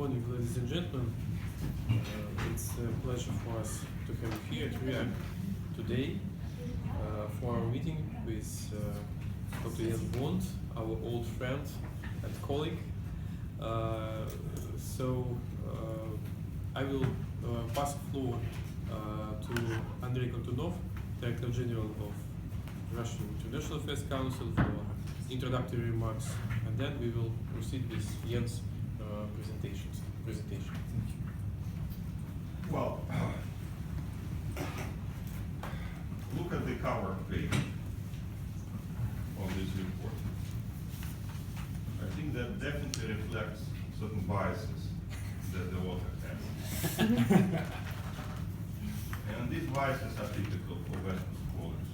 morning, ladies and gentlemen. It's a pleasure for us to have you here at RIAC today for our meeting with Dr. I.Bond, our old friend and colleague. I will pass the floor to Andrei Kontunov, Director General of Russian International Affairs Council, for introductory remarks, and then we will proceed with Jens' presentation. Thank you. Well, look at the cover page of this report. I think that definitely reflects certain biases that the author has. And these biases are typical for Western scholars.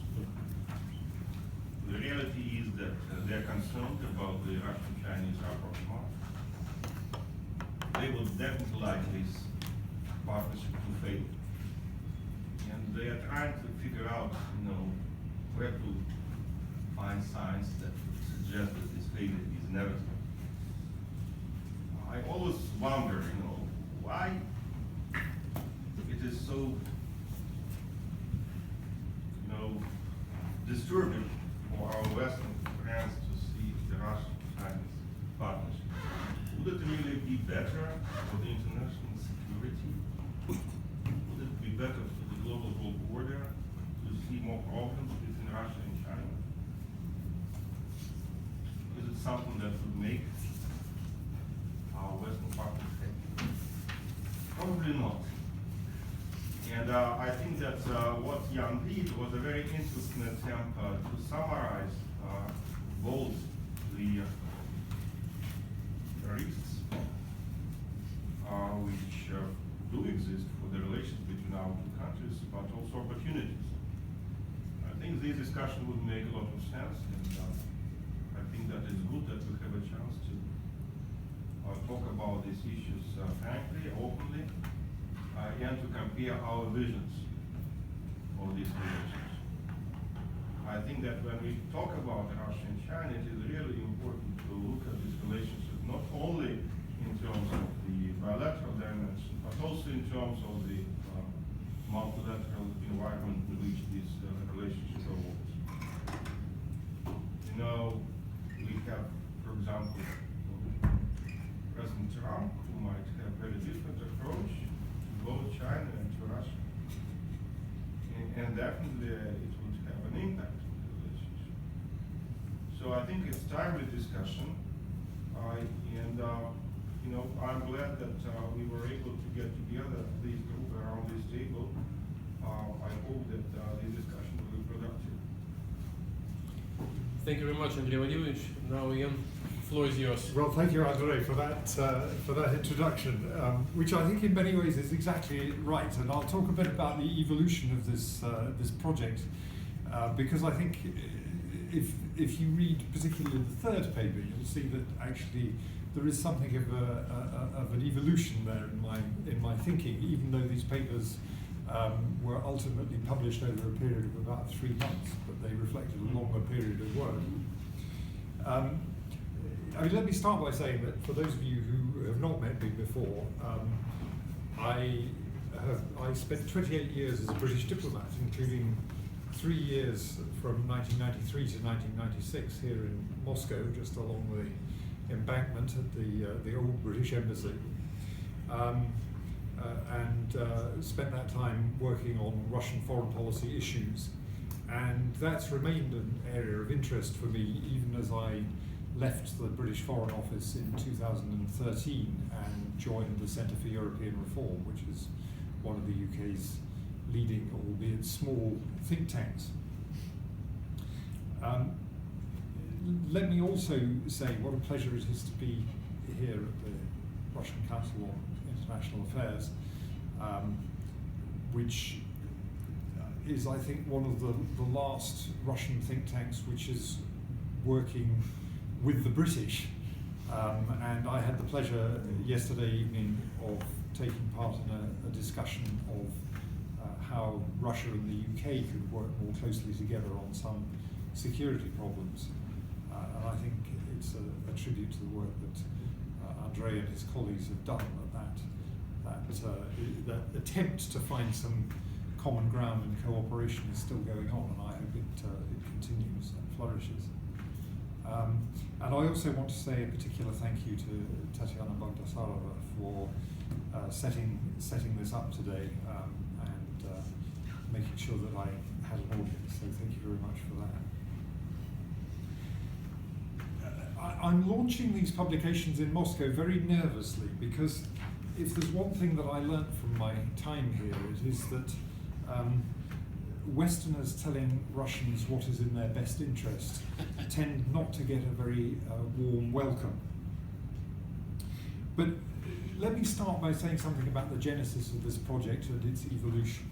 The reality is that they're concerned about the Russian-Chinese rapprochement. They would definitely like this partnership to fail. And they are trying to figure out, where to find signs that would suggest that this failure is inevitable. I always wonder, why it is so, disturbing for our Western friends to see the Russian-Chinese partnership. Would it really be better for the international security? Would it be better for the global world order to see more problems between Russia and China? Is it something that would make our Western partners happy? Probably not. And I think that what Jan did was a very interesting attempt to summarize both the risks which do exist for the relations between our two countries, but also opportunities. I think this discussion would make a lot of sense, and I think that it's good that we have a chance to talk about these issues frankly, openly, and to compare our visions of these relations. I think that when we talk about Russia and China, it is really important to look at this relationship not only in terms of the bilateral dimension, but also in terms of the multilateral environment in which this relationship evolves. We have, for example, President Trump, who might have a very different approach to both China and to Russia. And definitely it would have an impact on the relationship. So I think it's timely discussion. I'm glad that we were able to get together this group around this table. I hope that this discussion will be productive. Thank you very much, Andrei Vladimirovich. Now, Jan, the floor is yours. Well, thank you, Andrei, for that introduction, which I think in many ways is exactly right. And I'll talk a bit about the evolution of this project, because I think if you read particularly the third paper, you'll see that actually there is something of an evolution there in my thinking, even though these papers were ultimately published over a period of about 3 months, but they reflected a longer period of work. Let me start by saying that for those of you who have not met me before, I spent 28 years as a British diplomat, including 3 years from 1993 to 1996 here in Moscow, just along the embankment at the old British Embassy, and spent that time working on Russian foreign policy issues. And that's remained an area of interest for me even as I left the British Foreign Office in 2013 and joined the Centre for European Reform, which is one of the UK's leading, albeit small, think tanks. Let me also say what a pleasure it is to be here at the Russian Council on International Affairs, which is, I think, one of the last Russian think tanks which is working with the British. And I had the pleasure yesterday evening of taking part in a discussion of how Russia and the UK could work more closely together on some security problems. And I think it's a tribute to the work that Andrei and his colleagues have done, that attempt to find some common ground and cooperation is still going on, and I hope it continues and flourishes. And I also want to say a particular thank you to Tatiana Bogdasarova for setting this up today and making sure that I had an audience. So thank you very much for that. I'm launching these publications in Moscow very nervously, because if there's one thing that I learnt from my time here, it is that Westerners telling Russians what is in their best interest tend not to get a very warm welcome. But let me start by saying something about the genesis of this project and its evolution.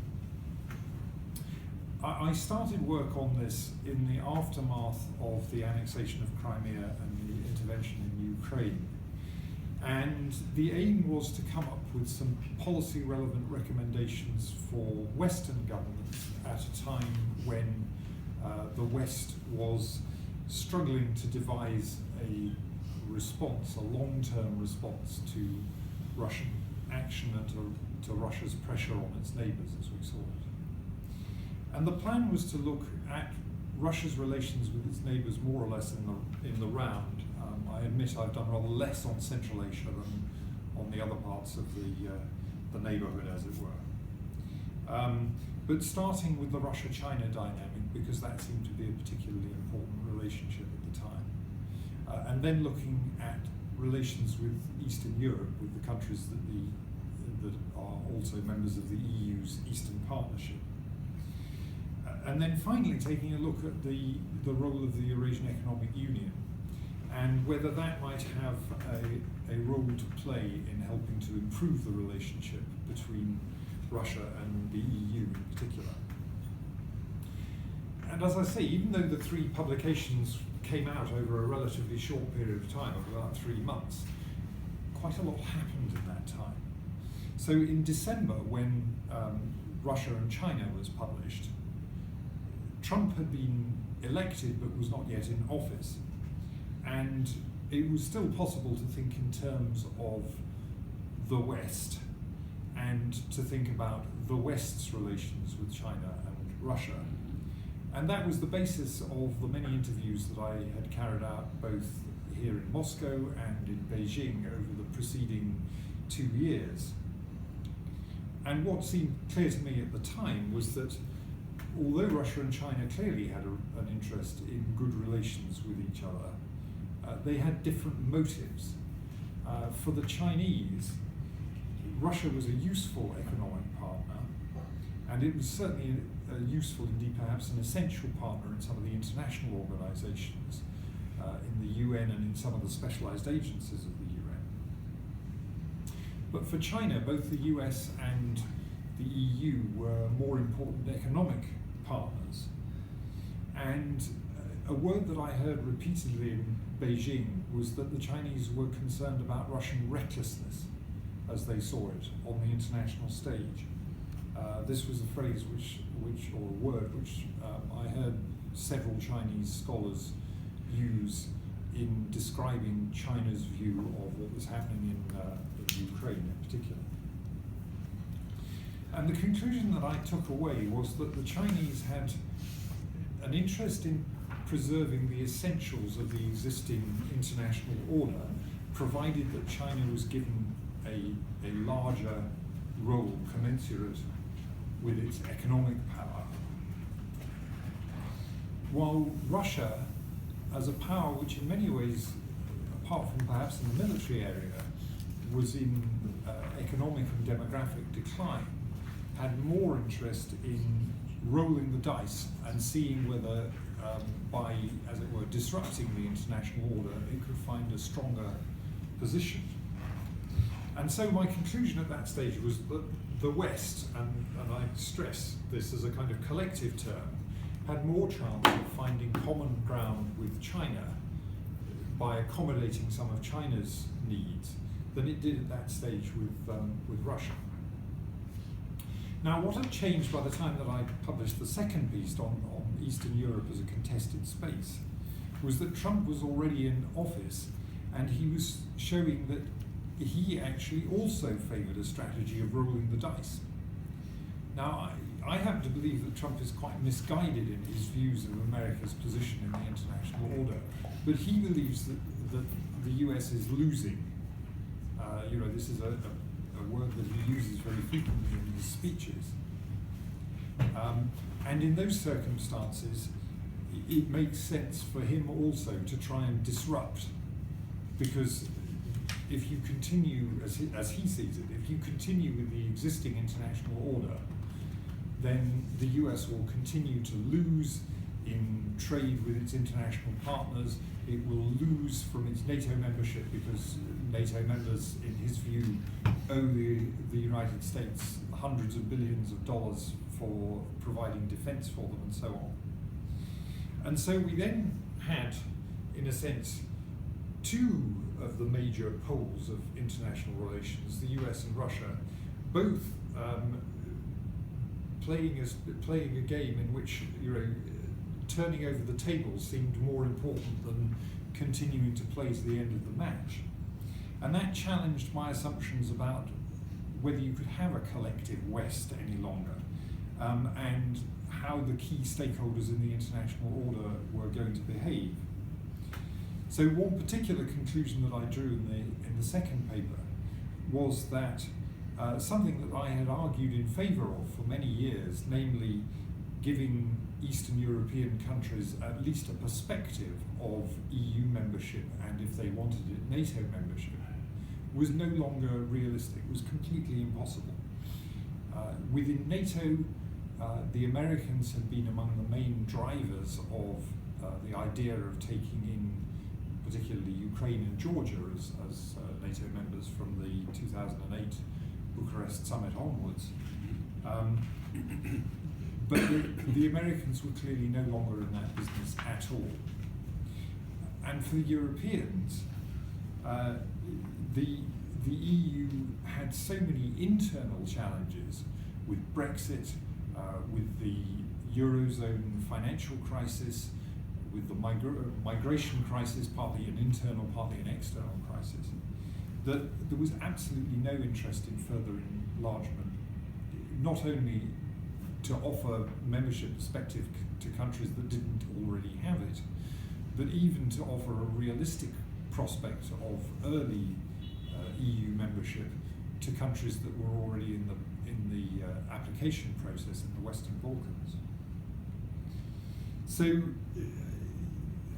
I started work on this in the aftermath of the annexation of Crimea and the intervention in Ukraine. And the aim was to come up with some policy relevant recommendations for Western governments at a time when the West was struggling to devise a response, a long-term response to Russian action and to Russia's pressure on its neighbours, as we saw it. And the plan was to look at Russia's relations with its neighbours more or less in the round. I admit I've done rather less on Central Asia than on the other parts of the neighbourhood, as it were. But starting with the Russia-China dynamic, because that seemed to be a particularly important relationship at the time. And then looking at relations with Eastern Europe, with the countries that are also members of the EU's Eastern Partnership. And then finally taking a look at the role of the Eurasian Economic Union, and whether that might have a role to play in helping to improve the relationship between Russia and the EU in particular. And as I say, even though the three publications came out over a relatively short period of time, of about 3 months, quite a lot happened in that time. So in December, when Russia and China was published, Trump had been elected but was not yet in office. And it was still possible to think in terms of the West and to think about the West's relations with China and Russia. And that was the basis of the many interviews that I had carried out both here in Moscow and in Beijing over the preceding 2 years. And what seemed clear to me at the time was that although Russia and China clearly had an interest in good relations with each other, they had different motives. For the Chinese, Russia was a useful economic partner, and it was certainly a useful, indeed perhaps an essential partner in some of the international organizations, in the UN and in some of the specialized agencies of the UN. But for China, both the US and the EU were more important economic partners. And a word that I heard repeatedly in Beijing was that the Chinese were concerned about Russian recklessness, as they saw it, on the international stage. This was a phrase or a word which I heard several Chinese scholars use in describing China's view of what was happening in Ukraine in particular. And the conclusion that I took away was that the Chinese had an interest in preserving the essentials of the existing international order, provided that China was given a larger role commensurate with its economic power. While Russia, as a power which in many ways, apart from perhaps in the military area, was in economic and demographic decline, had more interest in rolling the dice and seeing whether by, as it were, disrupting the international order, it could find a stronger position. And so my conclusion at that stage was that the West, and I stress this as a kind of collective term, had more chance of finding common ground with China by accommodating some of China's needs than it did at that stage with Russia. Now, what had changed by the time that I published the second piece on Eastern Europe as a contested space was that Trump was already in office and he was showing that he actually also favoured a strategy of rolling the dice. Now, I happen to believe that Trump is quite misguided in his views of America's position in the international order, but he believes that the US is losing. This is a word that he uses very frequently in his speeches. And in those circumstances, it makes sense for him also to try and disrupt, because if you continue, as he sees it, if you continue with the existing international order, then the US will continue to lose in trade with its international partners. It will lose from its NATO membership because NATO members, in his view, owe the United States hundreds of billions of dollars for providing defense for them and so on. And so we then had, in a sense, two of the major poles of international relations, the US and Russia, both playing a game in which turning over the tables seemed more important than continuing to play to the end of the match. And that challenged my assumptions about whether you could have a collective West any longer, and how the key stakeholders in the international order were going to behave. So one particular conclusion that I drew in the second paper was that something that I had argued in favour of for many years, namely giving Eastern European countries at least a perspective of EU membership, and if they wanted it, NATO membership, was no longer realistic, was completely impossible. Within NATO, the Americans had been among the main drivers of the idea of taking in particularly Ukraine and Georgia as NATO members from the 2008 Bucharest summit onwards. But the Americans were clearly no longer in that business at all. And for the Europeans, the EU had so many internal challenges with Brexit, with the Eurozone financial crisis, with the migration crisis, partly an internal, partly an external crisis, that there was absolutely no interest in further enlargement, not only to offer membership perspective to countries that didn't already have it, but even to offer a realistic prospect of early EU membership to countries that were already in the application process in the Western Balkans. So,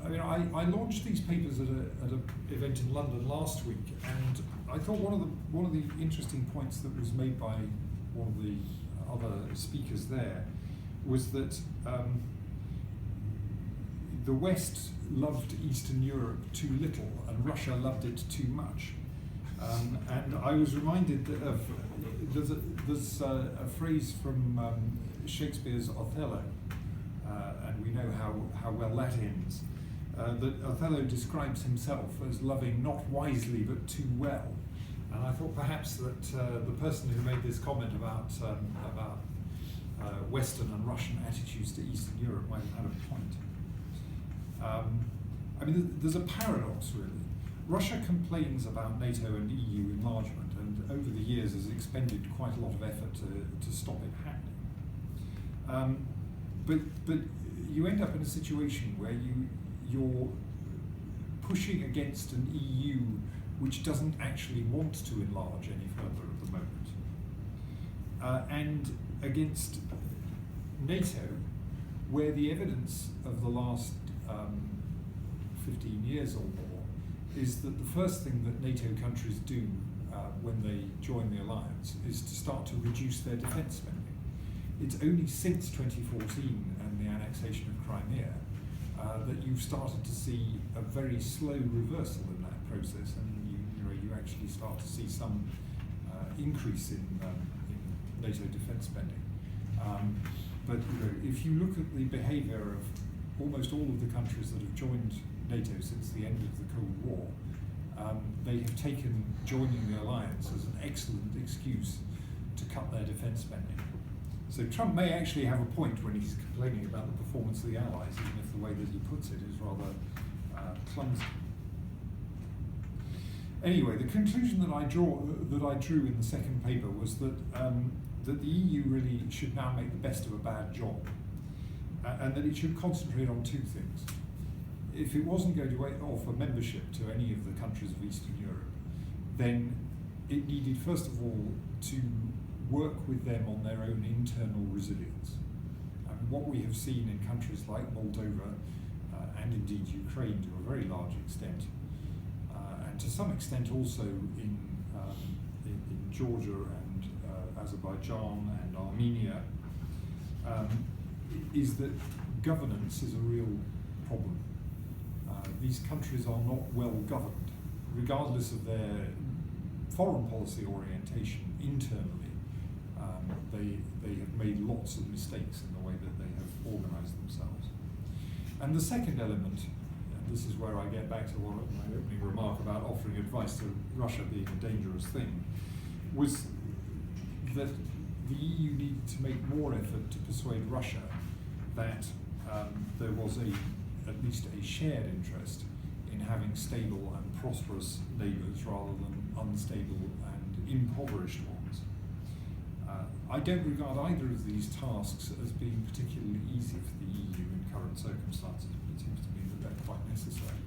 I launched these papers at an event in London last week, and I thought one of the interesting points that was made by one of the other speakers there was that the West loved Eastern Europe too little and Russia loved it too much. And I was reminded of, there's a phrase from Shakespeare's Othello, and we know how well that ends, that Othello describes himself as loving not wisely but too well. And I thought perhaps that the person who made this comment about Western and Russian attitudes to Eastern Europe might have had a point. There's a paradox really. Russia complains about NATO and EU enlargement, and over the years has expended quite a lot of effort to stop it happening. But you end up in a situation where you're pushing against an EU which doesn't actually want to enlarge any further at the moment, and against NATO, where the evidence of the last 15 years or more is that the first thing that NATO countries do when they join the alliance is to start to reduce their defence spending. It's only since 2014 and the annexation of Crimea that you've started to see a very slow reversal in that process, and you actually start to see some increase in NATO defence spending. But if you look at the behaviour of almost all of the countries that have joined NATO since the end of the Cold War, they have taken joining the alliance as an excellent excuse to cut their defence spending. So Trump may actually have a point when he's complaining about the performance of the Allies, even if the way that he puts it is rather clumsy. Anyway, the conclusion that I drew in the second paper was that that the EU really should now make the best of a bad job, and that it should concentrate on two things. If it wasn't going to offer membership to any of the countries of Eastern Europe, then it needed first of all to work with them on their own internal resilience. And what we have seen in countries like Moldova and indeed Ukraine to a very large extent, and to some extent also in Georgia and Azerbaijan and Armenia, is that governance is a real problem. These countries are not well governed, regardless of their foreign policy orientation internally. They have made lots of mistakes in the way that they have organised themselves. And the second element, and this is where I get back to my opening remark about offering advice to Russia being a dangerous thing, was that the EU needed to make more effort to persuade Russia that there was at least a shared interest in having stable and prosperous neighbours rather than unstable and impoverished ones. I don't regard either of these tasks as being particularly easy for the EU in current circumstances, but it seems to me that they're quite necessary.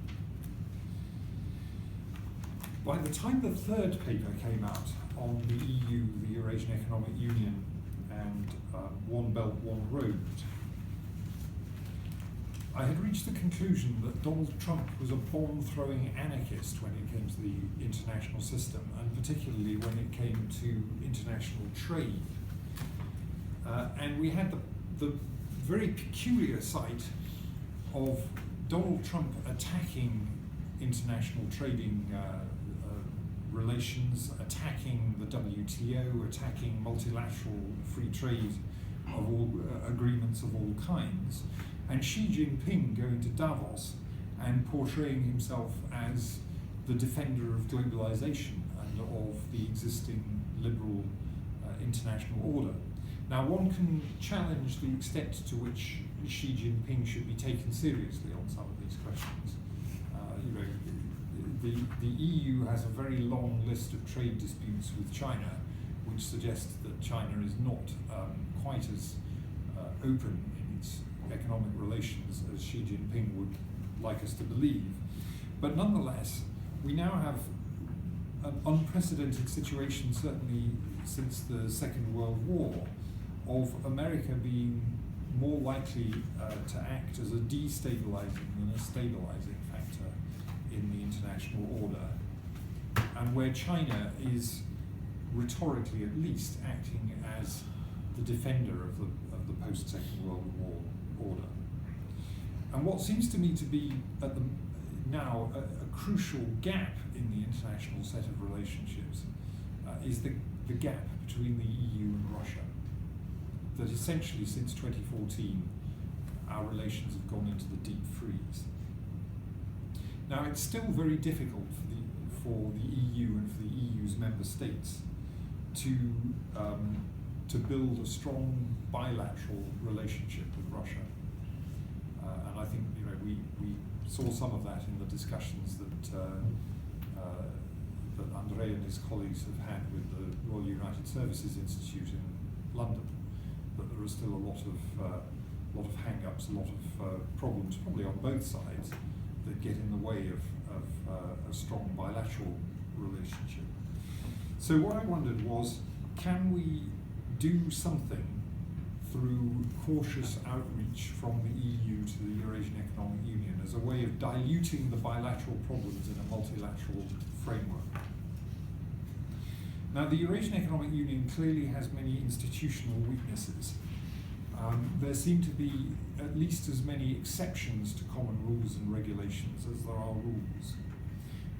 By the time the third paper came out on the EU, the Eurasian Economic Union, and One Belt, One Road, I had reached the conclusion that Donald Trump was a bomb-throwing anarchist when it came to the international system, and particularly when it came to international trade. And we had the very peculiar sight of Donald Trump attacking international trading relations, attacking the WTO, attacking multilateral free trade of all agreements of all kinds, and Xi Jinping going to Davos and portraying himself as the defender of globalization and of the existing liberal international order. Now, one can challenge the extent to which Xi Jinping should be taken seriously on some of these questions. The EU has a very long list of trade disputes with China, which suggests that China is not quite as open in its economic relations as Xi Jinping would like us to believe. But nonetheless, we now have an unprecedented situation, certainly since the Second World War, of America being more likely to act as a destabilizing than a stabilizing factor in the international order, and where China is, rhetorically at least, acting as the defender of the post-Second World War order. And what seems to me to be now a crucial gap in the international set of relationships is the gap between the EU and Russia. That essentially since 2014 our relations have gone into the deep freeze. Now, it's still very difficult for the EU and for the EU's member states to build a strong bilateral relationship with Russia. And I think we saw some of that in the discussions that Andrei and his colleagues have had with the Royal United Services Institute in London. But there are still a lot of hang-ups, a lot of problems, probably on both sides, that get in the way of a strong bilateral relationship. So what I wondered was, can we do something through cautious outreach from the EU to the Eurasian Economic Union as a way of diluting the bilateral problems in a multilateral framework? Now, the Eurasian Economic Union clearly has many institutional weaknesses. There seem to be at least as many exceptions to common rules and regulations as there are rules.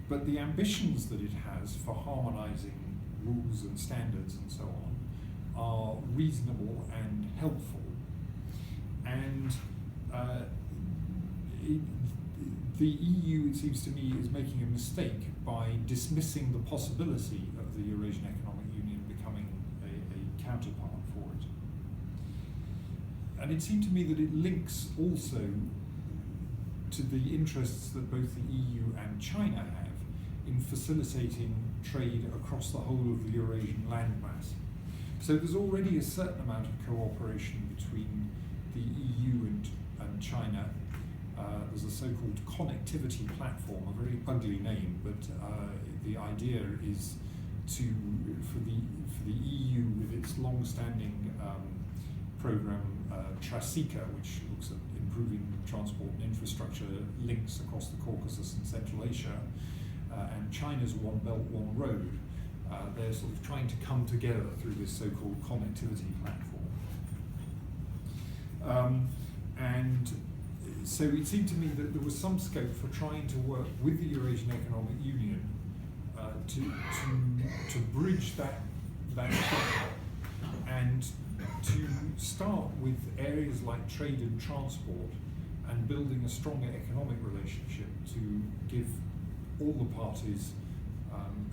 But the ambitions that it has for harmonizing rules and standards and so on are reasonable and helpful. And the EU, it seems to me, is making a mistake by dismissing the possibility of the Eurasian Economic Union becoming a counterpart for it. And it seemed to me that it links also to the interests that both the EU and China have in facilitating trade across the whole of the Eurasian landmass. So there's already a certain amount of cooperation between the EU and China. There's a so-called connectivity platform, a very ugly name, but the idea is for the EU with its long-standing program Trasica, which looks at improving transport and infrastructure links across the Caucasus and Central Asia, and China's One Belt, One Road. They're sort of trying to come together through this so-called connectivity platform. And so it seemed to me that there was some scope for trying to work with the Eurasian Economic Union to bridge that gap and to start with areas like trade and transport and building a stronger economic relationship to give all the parties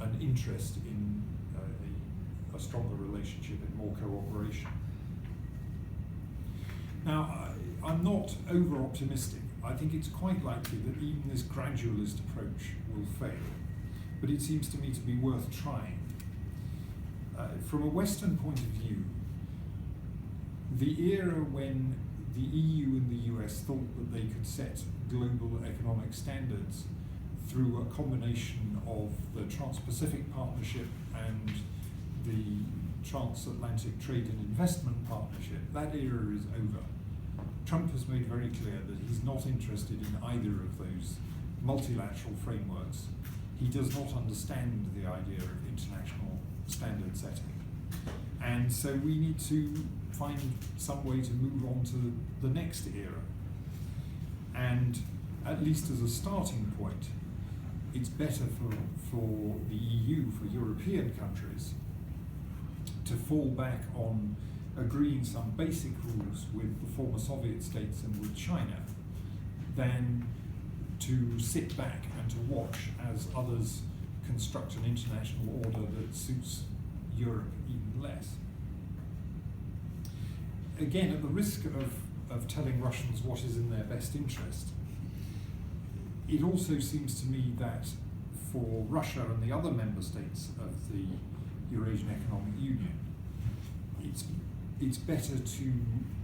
an interest in a stronger relationship and more cooperation. Now, I'm not over-optimistic. I think it's quite likely that even this gradualist approach will fail, but it seems to me to be worth trying. From a Western point of view, the era when the EU and the US thought that they could set global economic standards through a combination of the Trans-Pacific Partnership and the Transatlantic Trade and Investment Partnership, that era is over. Trump has made very clear that he's not interested in either of those multilateral frameworks. He does not understand the idea of international standard setting. And so we need to find some way to move on to the next era. And at least as a starting point, it's better for the EU, for European countries, to fall back on agreeing some basic rules with the former Soviet states and with China than to sit back and to watch as others construct an international order that suits Europe even less. Again, at the risk of telling Russians what is in their best interest, it also seems to me that for Russia and the other member states of the Eurasian Economic Union, it's better to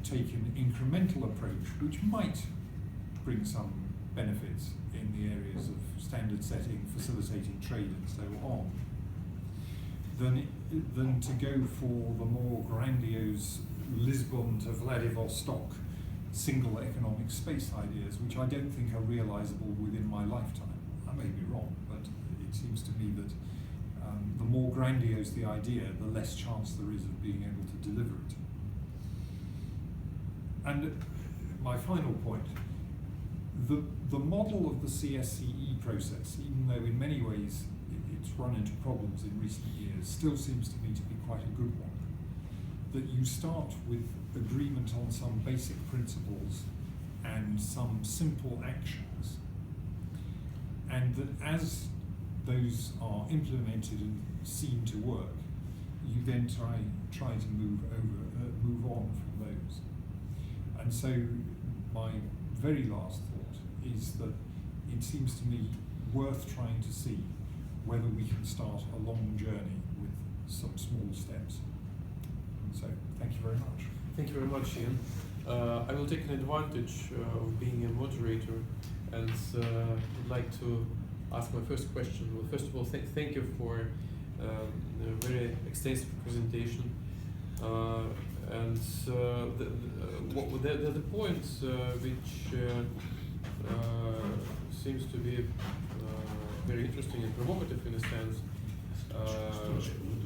take an incremental approach, which might bring some benefits in the areas of standard setting, facilitating trade and so on, than to go for the more grandiose Lisbon to Vladivostok single economic space ideas, which I don't think are realizable within my lifetime. I may be wrong, but it seems to me that the more grandiose the idea, the less chance there is of being able to deliver it. And my final point, the model of the CSCE process, even though in many ways it's run into problems in recent years, still seems to me to be quite a good one. That you start with agreement on some basic principles and some simple actions, and that as those are implemented and seen to work, you then try to move on from those. And so my very last thought is that it seems to me worth trying to see whether we can start a long journey with some small steps. And so, thank you very much. Thank you very much, Ian. I will take an advantage of being a moderator and would like to ask my first question. Well, first of all, thank you for a very extensive presentation. And the point which seems to be very interesting and provocative in a sense,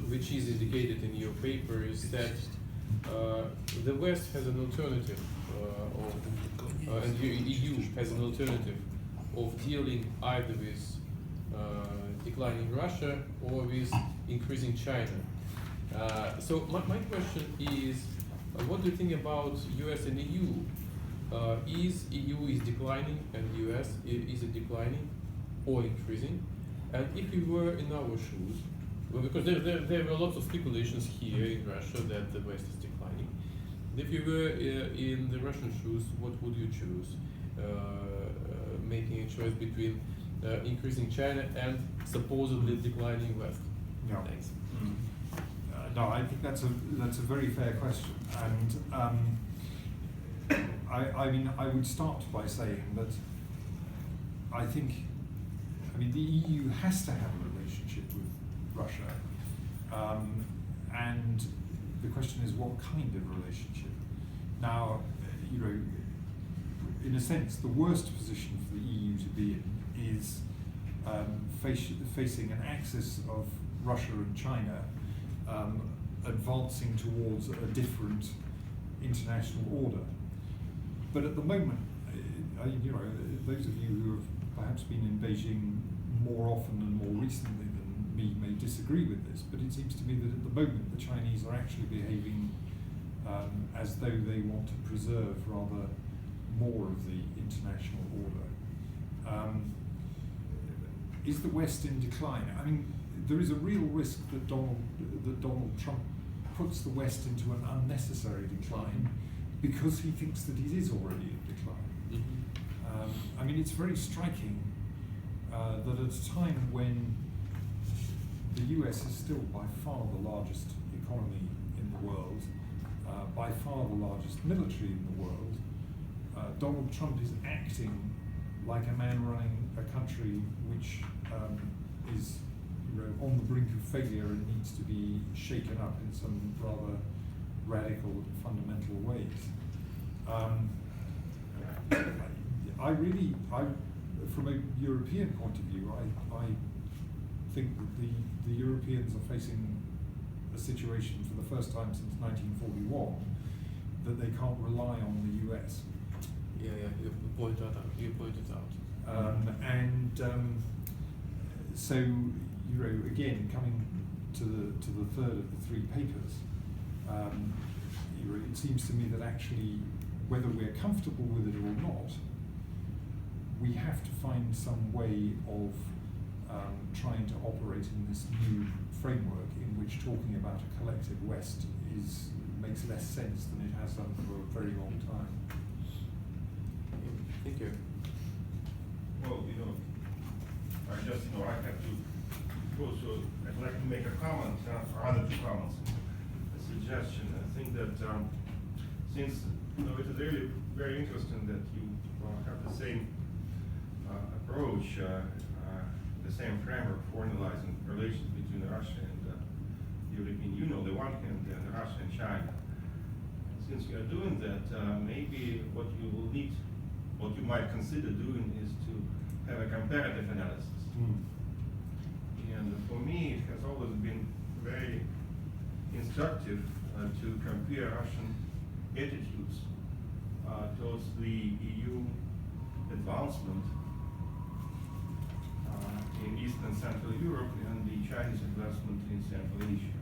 which is indicated in your paper, is that the West has an alternative, and the EU has an alternative of dealing either with declining Russia or with increasing China. So my question is, what do you think about US and EU? Is EU is declining and US is it declining or increasing? And if you were in our shoes, well, because there were lots of speculations here in Russia that the West is declining. If you were in the Russian shoes, what would you choose? Making a choice between increasing China and supposedly declining West? Yeah. Thanks. No, I think that's a very fair question, and I mean I would start by saying that I think the EU has to have a relationship with Russia, and the question is what kind of relationship. Now, in a sense, the worst position for the EU to be in is facing an axis of Russia and China advancing towards a different international order. But at the moment, those of you who have perhaps been in Beijing more often and more recently than me may disagree with this, but it seems to me that at the moment the Chinese are actually behaving as though they want to preserve rather more of the international order. Is the West in decline? I mean, there is a real risk that Donald Trump puts the West into an unnecessary decline because he thinks that it is already in decline. Mm-hmm. I mean, it's very striking that at a time when the US is still by far the largest economy in the world, by far the largest military in the world, Donald Trump is acting like a man running a country which is on the brink of failure and needs to be shaken up in some rather radical, fundamental ways. From a European point of view, I think that the Europeans are facing a situation for the first time since 1941 that they can't rely on the US. Yeah, you pointed out. So, again, coming to the third of the three papers, it seems to me that actually, whether we're comfortable with it or not, we have to find some way of trying to operate in this new framework in which talking about a collective West makes less sense than it has done for a very long time. Thank you. Well, I have to also, I'd like to make a comment, or other two comments, a suggestion. I think that since it is really very interesting that you have the same approach, the same framework for analyzing relations between Russia and the European Union on the one hand, and Russia and China. Since you are doing that, maybe what you might consider doing is to have a comparative analysis. And for me, it has always been very instructive to compare Russian attitudes towards the EU advancement in Eastern and Central Europe and the Chinese investment in Central Asia.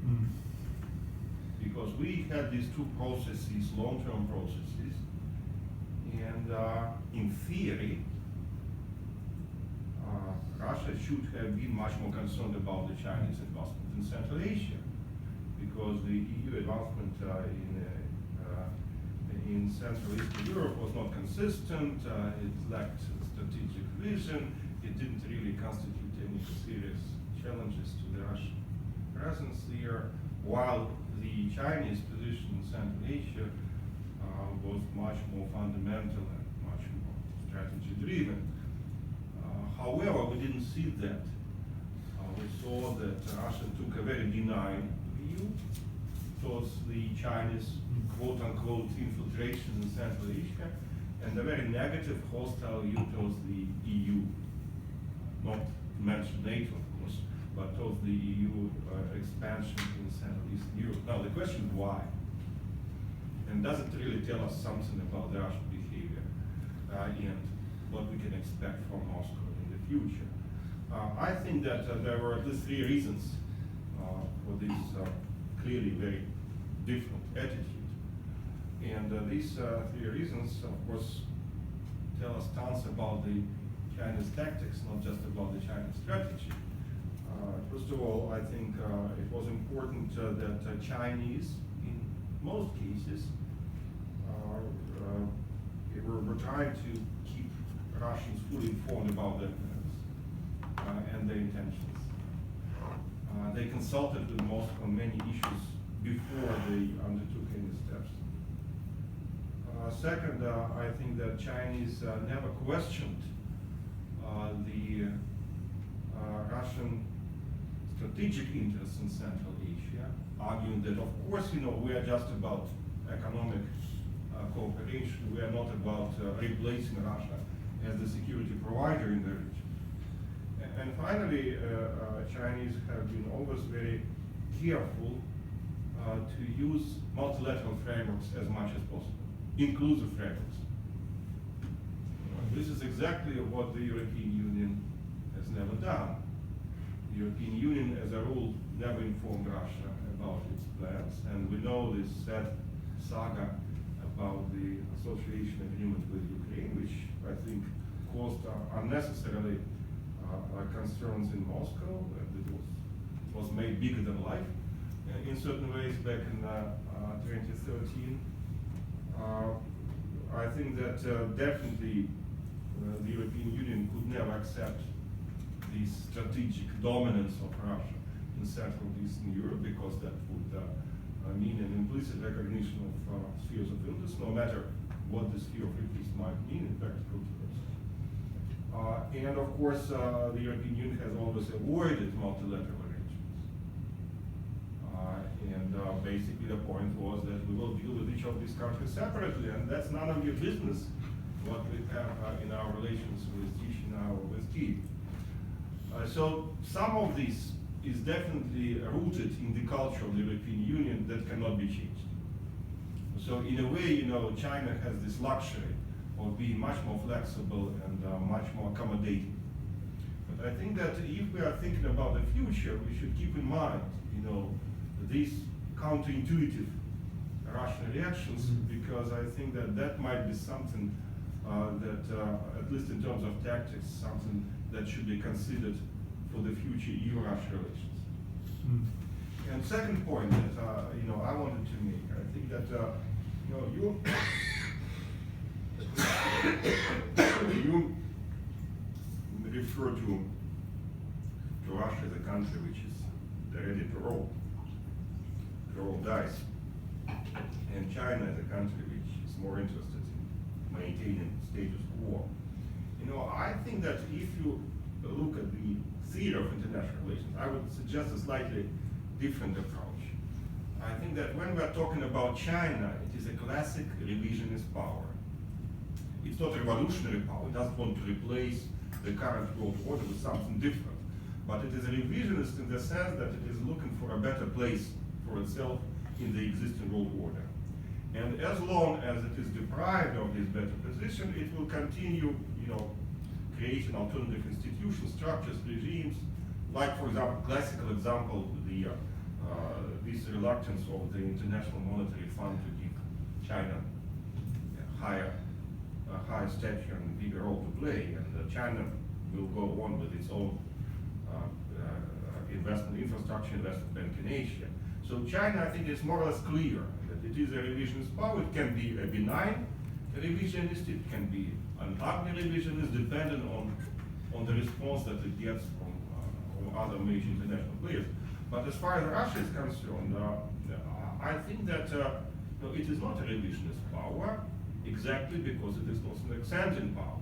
Because we had these two processes, long-term processes, and in theory, Russia should have been much more concerned about the Chinese investment in Central Asia, because the EU advancement in Central Eastern Europe was not consistent, it lacked strategic vision, it didn't really constitute any serious challenges to the Russian presence there, while the Chinese position in Central Asia was much more fundamental and much more strategy driven. However, we didn't see that. We saw that Russia took a very benign view towards the Chinese quote-unquote infiltration in Central Asia, and a very negative, hostile view towards the EU. Not to mention NATO, of course, but towards the EU expansion in Central Eastern Europe. Now, the question is why? And does it really tell us something about the Russian behavior and what we can expect from Moscow in the future? I think that there were at least three reasons for this clearly very different attitude. And these three reasons, of course, tell us tons about the Chinese tactics, not just about the Chinese strategy. First of all, I think it was important that Chinese, in most cases, were trying to keep Russians fully informed about their plans. and their intentions. They consulted with Moscow on many issues before they undertook any steps. Second, I think that Chinese never questioned the Russian strategic interests in Central Asia, arguing that, of course, we are just about economic cooperation. We are not about replacing Russia as the security provider in the region. And finally, Chinese have been always very careful to use multilateral frameworks as much as possible, inclusive frameworks. This is exactly what the European Union has never done. The European Union, as a rule, never informed Russia about its plans, and we know this sad saga about the association agreement with Ukraine, which I think caused unnecessarily concerns in Moscow, and it was made bigger than life in certain ways back in 2013. I think that definitely the European Union could never accept the strategic dominance of Russia in Central and Eastern Europe, because that would mean an implicit recognition of spheres of interest, no matter what the sphere of interest might mean in practical terms. And of course, the European Union has always avoided multilateral arrangements. And basically the point was that we will deal with each of these countries separately, and that's none of your business what we have in our relations with Chisinau or with Kyiv. So some of this is definitely rooted in the culture of the European Union that cannot be changed. So in a way, China has this luxury of being much more flexible and much more accommodating. But I think that if we are thinking about the future, we should keep in mind, these counterintuitive Russian reactions, because I think that that might be something that, at least in terms of tactics, something that should be considered for the future EU-Russia relations. And second point that I wanted to make, I think that you refer to Russia as a country which is ready to roll dice, and China as a country which is more interested in maintaining status quo. I think that if you look at the theory of international relations, I would suggest a slightly different approach. I think that when we're talking about China, it is a classic revisionist power. It's not a revolutionary power. It doesn't want to replace the current world order with something different. But it is a revisionist in the sense that it is looking for a better place for itself in the existing world order. And as long as it is deprived of this better position, it will continue, creating alternative institutions, structures, regimes, like, for example, classical example, this reluctance of the International Monetary Fund to give China a higher stature and bigger role to play, and China will go on with its own infrastructure investment bank in Asia. So China, I think, is more or less clear that it is a revisionist power. It can be a benign revisionist, it can be an ugly revisionist, depending on the response that it gets from other major international players. But as far as Russia is concerned, I think that it is not a revisionist power, exactly because it is not an extending power.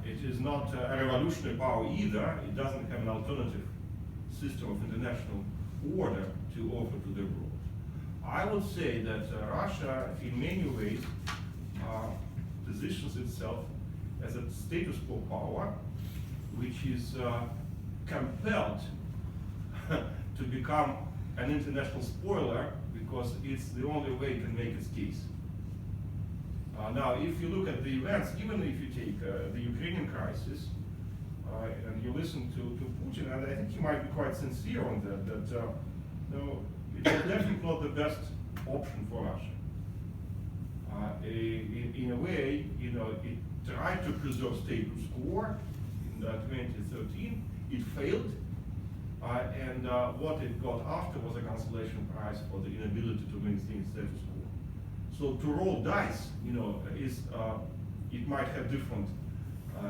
It is not a revolutionary power either. It doesn't have an alternative system of international order to offer to the world. I would say that Russia, in many ways, positions itself as a status quo power, which is compelled to become an international spoiler because it's the only way it can make its case. Now, if you look at the events, even if you take the Ukrainian crisis, and you listen to Putin, and I think he might be quite sincere on that no, it was definitely not the best option for Russia. In a way, it tried to preserve status quo in 2013. It failed, and what it got after was a consolation prize for the inability to maintain status quo. So to roll dice, is it might have different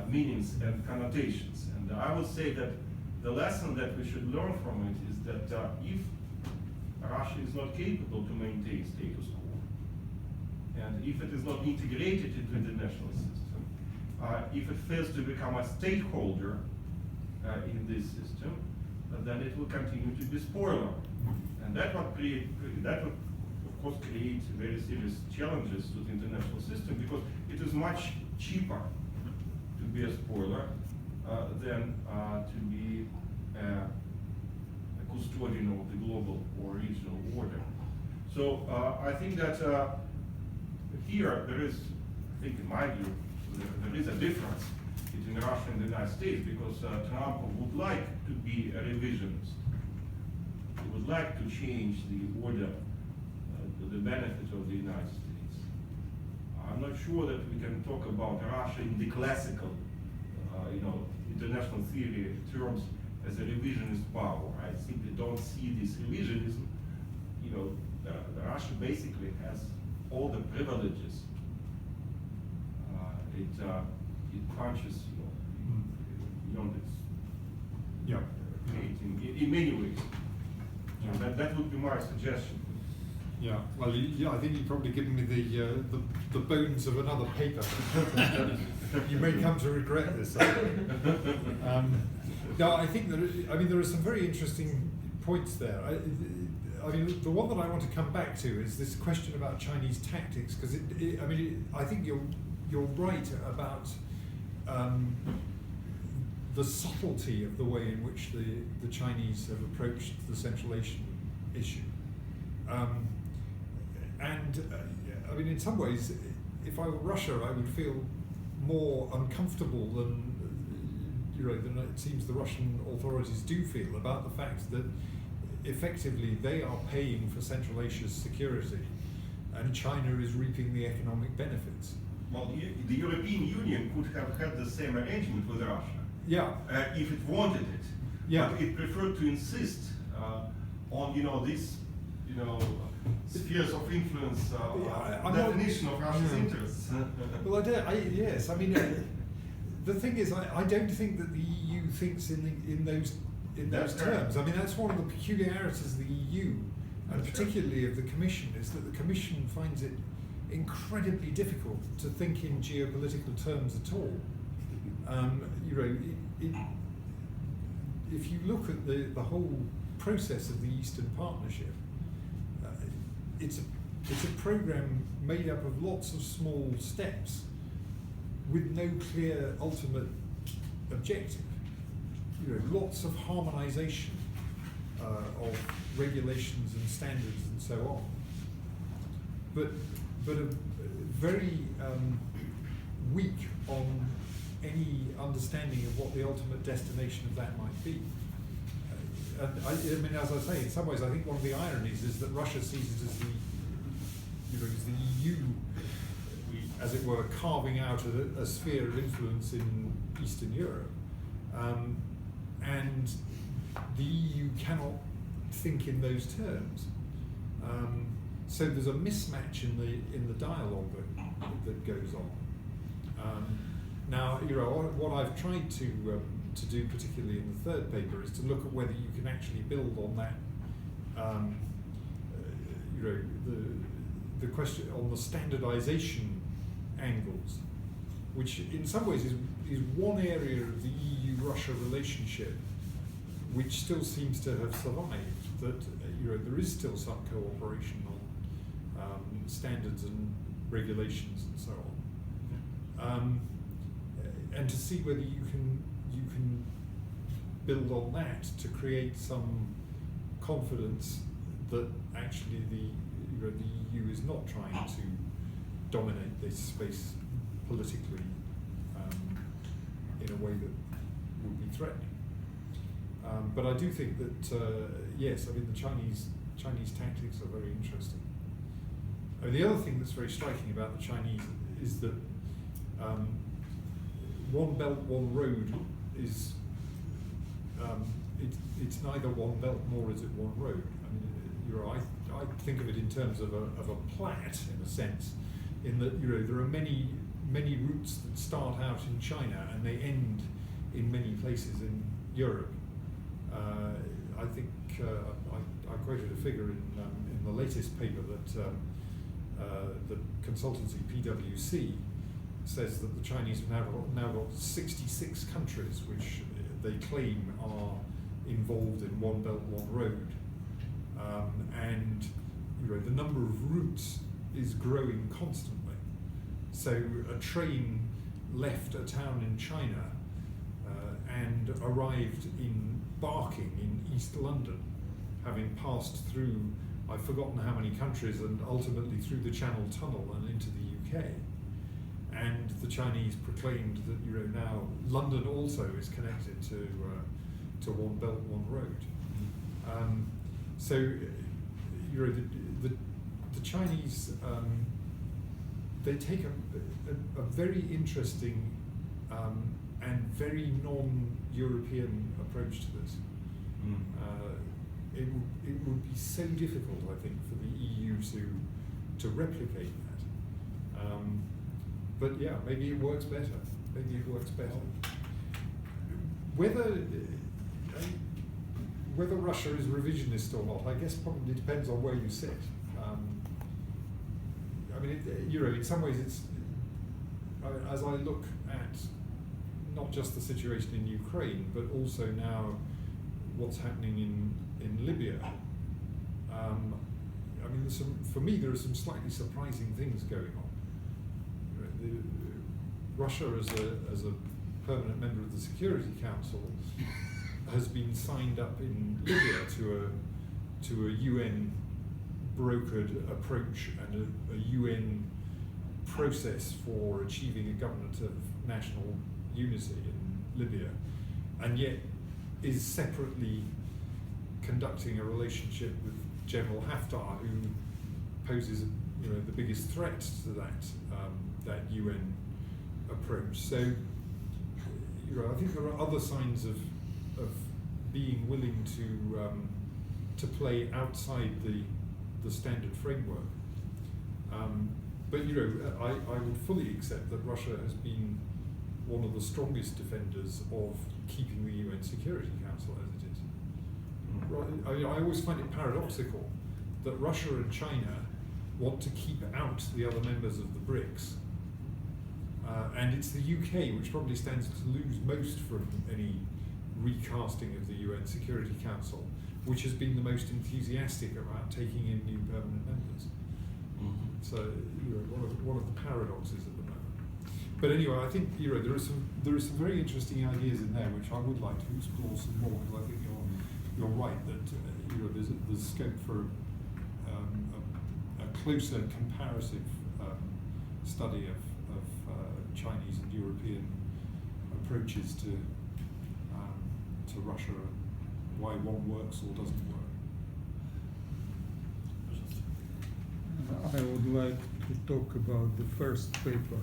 meanings and connotations. And I would say that the lesson that we should learn from it is that if Russia is not capable to maintain status quo, and if it is not integrated into the international system, if it fails to become a stakeholder in this system, then it will continue to be spoiler. And that would of course create very serious challenges to the international system, because it is much cheaper to be a spoiler than to be a custodian of the global or regional order. So I think that here there is, I think in my view, there is a difference between Russia and the United States, because Trump would like to be a revisionist. He would like to change the order to the benefit of the United States. I'm not sure that we can talk about Russia in the classical, international theory terms as a revisionist power. I simply don't see this revisionism. Russia basically has all the privileges. It punches, beyond its in many ways. That would be my suggestion. Yeah, well, I think you've probably given me the bones of another paper. You may come to regret this. No, I think there are some very interesting points there. I mean, the one that I want to come back to is this question about Chinese tactics, because I think you're right about the subtlety of the way in which the Chinese have approached the Central Asian issue. In some ways, if I were Russia, I would feel more uncomfortable than it seems the Russian authorities do feel about the fact that effectively they are paying for Central Asia's security, and China is reaping the economic benefits. Well, the European Union could have had the same arrangement with Russia. Yeah. If it wanted it. Yeah. But it preferred to insist on these spheres of influence, definition of Russia's interests. Well, yes. I mean, the thing is, I don't think that the EU thinks in those terms. I mean, that's one of the peculiarities of the EU, and particularly of the Commission, is that the Commission finds it incredibly difficult to think in geopolitical terms at all. If you look at the whole process of the Eastern Partnership, it's a program made up of lots of small steps with no clear ultimate objective. Lots of harmonization of regulations and standards and so on, but a very weak on any understanding of what the ultimate destination of that might be. And as I say, in some ways, I think one of the ironies is that Russia sees it as the EU, as it were, carving out a sphere of influence in Eastern Europe, and the EU cannot think in those terms. So there's a mismatch in the dialogue that goes on. Now, what I've tried to do, particularly in the third paper, is to look at whether you can actually build on that. The question on the standardization angles, which in some ways is one area of the EU-Russia relationship which still seems to have survived. That there is still some cooperation on standards and regulations and so on. And to see whether you can build on that to create some confidence that actually the EU is not trying to dominate this space politically in a way that would be threatening. But I do think that yes, the Chinese tactics are very interesting. The other thing that's very striking about the Chinese is that one belt, one road is it's neither one belt nor is it one road. I think of it in terms of a plat, in a sense, in that there are many many routes that start out in China and they end in many places in Europe. I think I quoted a figure in the latest paper that the consultancy PwC says that the Chinese have now got 66 countries which they claim are involved in One Belt, One Road. And the number of routes is growing constantly. So a train left a town in China and arrived in Barking in East London, having passed through, I've forgotten how many countries, and ultimately through the Channel Tunnel and into the UK. And the Chinese proclaimed that now London also is connected to One Belt, One Road. So the Chinese, they take a very interesting and very non-European approach to this. It would be so difficult, I think, for the EU to replicate that. But yeah, maybe it works better. Maybe it works better. Whether Russia is revisionist or not, I guess probably depends on where you sit. I mean, in some ways, it's as I look at not just the situation in Ukraine, but also now what's happening in Libya. I mean, for me, there are some slightly surprising things going on. Russia, as a permanent member of the Security Council, has been signed up in Libya to a UN brokered approach and a UN process for achieving a government of national unity in Libya, and yet is separately conducting a relationship with General Haftar, who poses the biggest threat to that UN approach. So I think there are other signs of being willing to play outside the standard framework. But I would fully accept that Russia has been one of the strongest defenders of keeping the UN Security Council as it is. I always find it paradoxical that Russia and China want to keep out the other members of the BRICS, and it's the UK which probably stands to lose most from any recasting of the UN Security Council, which has been the most enthusiastic about taking in new permanent members. So one of the paradoxes at the moment. But anyway, I think there are some very interesting ideas in there which I would like to explore some more, because I think you're right that there's scope for a closer comparative study of Chinese and European approaches to Russia, and why one works or doesn't work. I would like to talk about the first paper.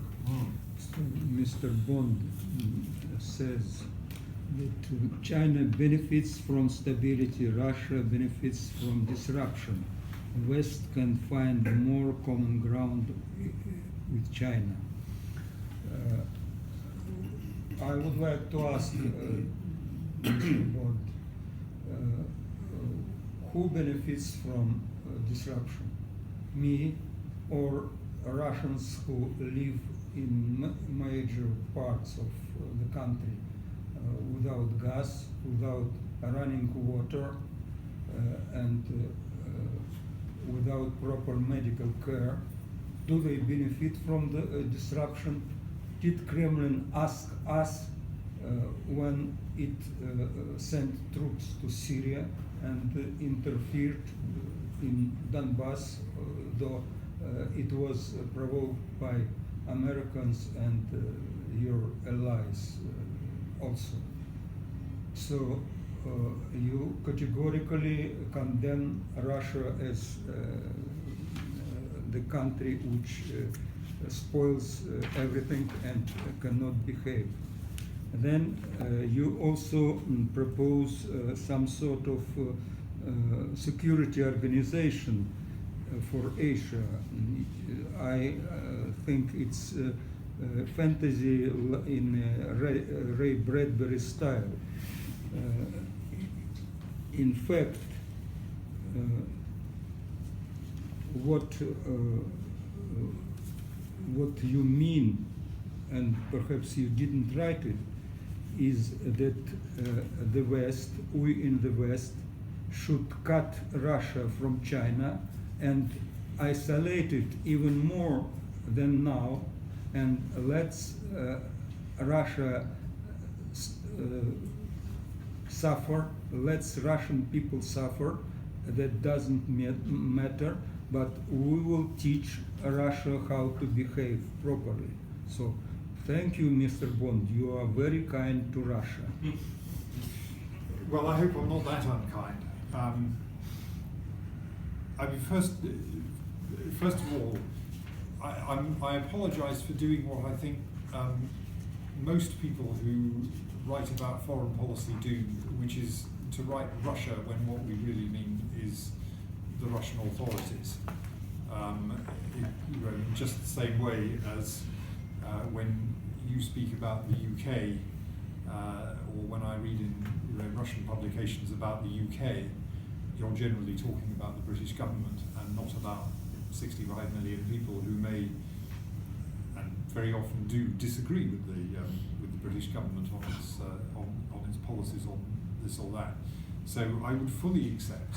So Mr. Bond says that China benefits from stability, Russia benefits from disruption. The West can find more common ground with China. I would like to ask Mr. Bond, who benefits from disruption? Me or Russians who live in major parts of the country without gas, without running water, and without proper medical care? Do they benefit from the disruption? Did Kremlin ask us when it sent troops to Syria and interfered in Donbass, though it was provoked by Americans and your allies also? So you categorically condemn Russia as the country which spoils everything and cannot behave. Then you also propose some sort of security organization for Asia. I think it's fantasy in Ray Bradbury style. In fact, what you mean, and perhaps you didn't write it, is that the West, we in the West, should cut Russia from China and isolate it even more than now, and let's Russia suffer, let's Russian people suffer, that doesn't matter, but we will teach Russia how to behave properly. So thank you, Mr. Bond, you are very kind to Russia. Well, I hope I'm not that unkind. I mean, first of all, I apologise for doing what I think most people who write about foreign policy do, which is to write Russia when what we really mean is the Russian authorities. In just the same way as when you speak about the UK, or when I read in Russian publications about the UK, you're generally talking about the British government and not about 65 million people who may, and very often do, disagree with the British government on its policies on this or that. So I would fully accept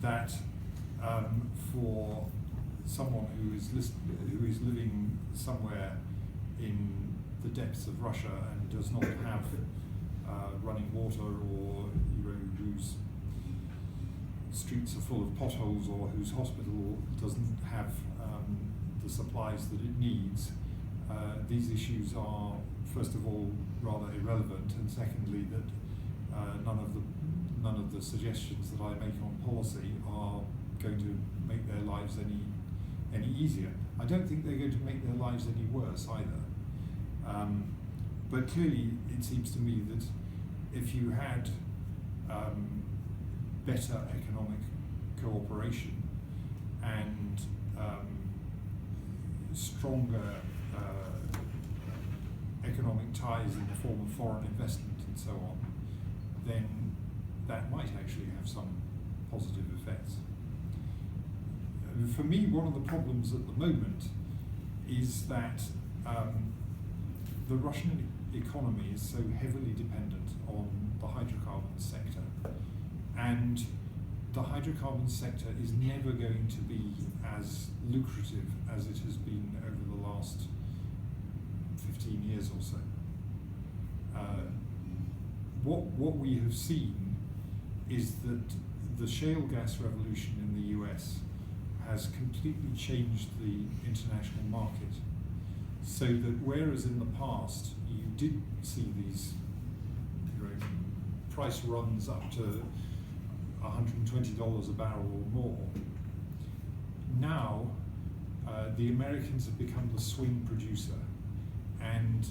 that for someone who is living somewhere in the depths of Russia and does not have running water, or whose streets are full of potholes, or whose hospital doesn't have the supplies that it needs, these issues are, first of all, rather irrelevant, and secondly, that none of the suggestions that I make on policy are going to make their lives any easier. I don't think they're going to make their lives any worse either. But clearly, it seems to me that if you had better economic cooperation and stronger economic ties in the form of foreign investment and so on, then that might actually have some positive effects. For me, one of the problems at the moment is that the Russian economy is so heavily dependent on the hydrocarbon sector, and the hydrocarbon sector is never going to be as lucrative as it has been over the last 15 years or so. What we have seen is that the shale gas revolution in the US has completely changed the international market, so that whereas in the past you did see these price runs up to $120 a barrel or more, now the Americans have become the swing producer, and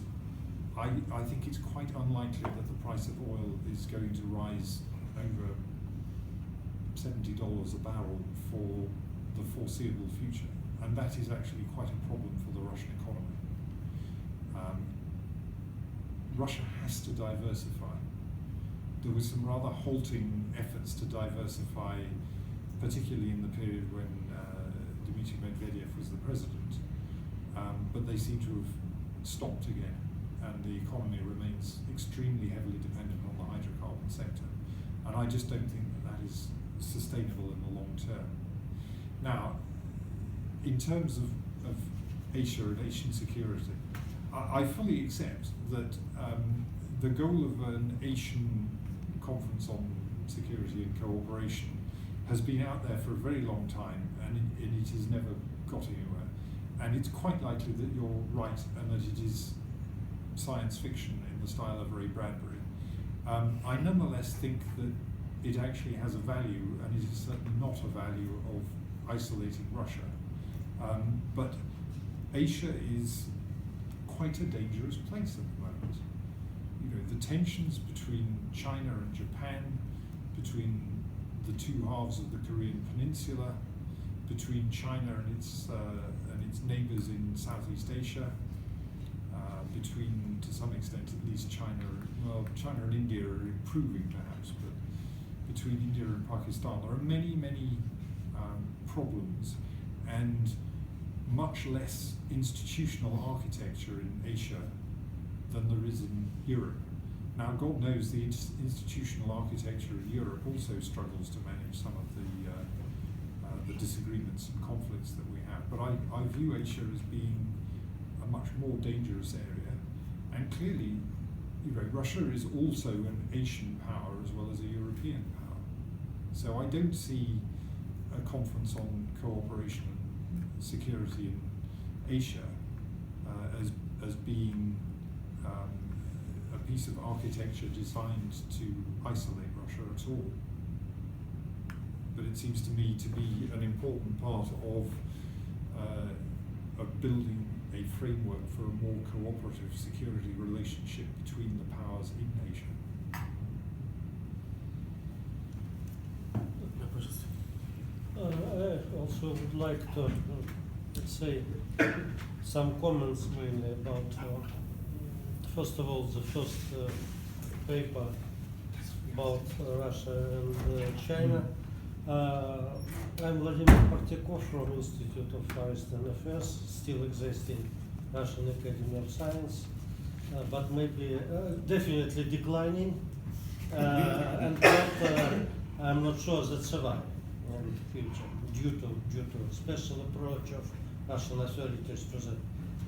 I think it's quite unlikely that the price of oil is going to rise over $70 a barrel for the foreseeable future, and that is actually quite a problem for the Russian economy. Russia has to diversify. There were some rather halting efforts to diversify, particularly in the period when Dmitry Medvedev was the president, but they seem to have stopped again, and the economy remains extremely heavily dependent on the hydrocarbon sector, and I just don't think that is sustainable in the long term. Now, in terms of Asia and Asian security, I fully accept that the goal of an Asian conference on security and cooperation has been out there for a very long time, and it has never got anywhere. And it's quite likely that you're right, and that it is science fiction in the style of Ray Bradbury. I nonetheless think that it actually has a value, and it is certainly not a value of isolating Russia. But Asia is quite a dangerous place at the moment. The tensions between China and Japan, between the two halves of the Korean Peninsula, between China and its neighbors in Southeast Asia, between, to some extent at least, China and India are improving perhaps, but between India and Pakistan there are many problems, and much less institutional architecture in Asia than there is in Europe. Now, God knows the institutional architecture in Europe also struggles to manage some of the disagreements and conflicts that we have. But I view Asia as being a much more dangerous area. And clearly, Russia is also an Asian power as well as a European power. So I don't see a conference on cooperation and security in Asia as being a piece of architecture designed to isolate Russia at all. But it seems to me to be an important part of building a framework for a more cooperative security relationship between the powers in Asia. I also would like to say some comments mainly about, first of all, the first paper about Russia and China. I'm Vladimir Partyakov from Institute of Far Eastern Affairs, still existing Russian Academy of Science, but maybe definitely declining, and that I'm not sure that survive in the future due to special approach of Russian authorities to the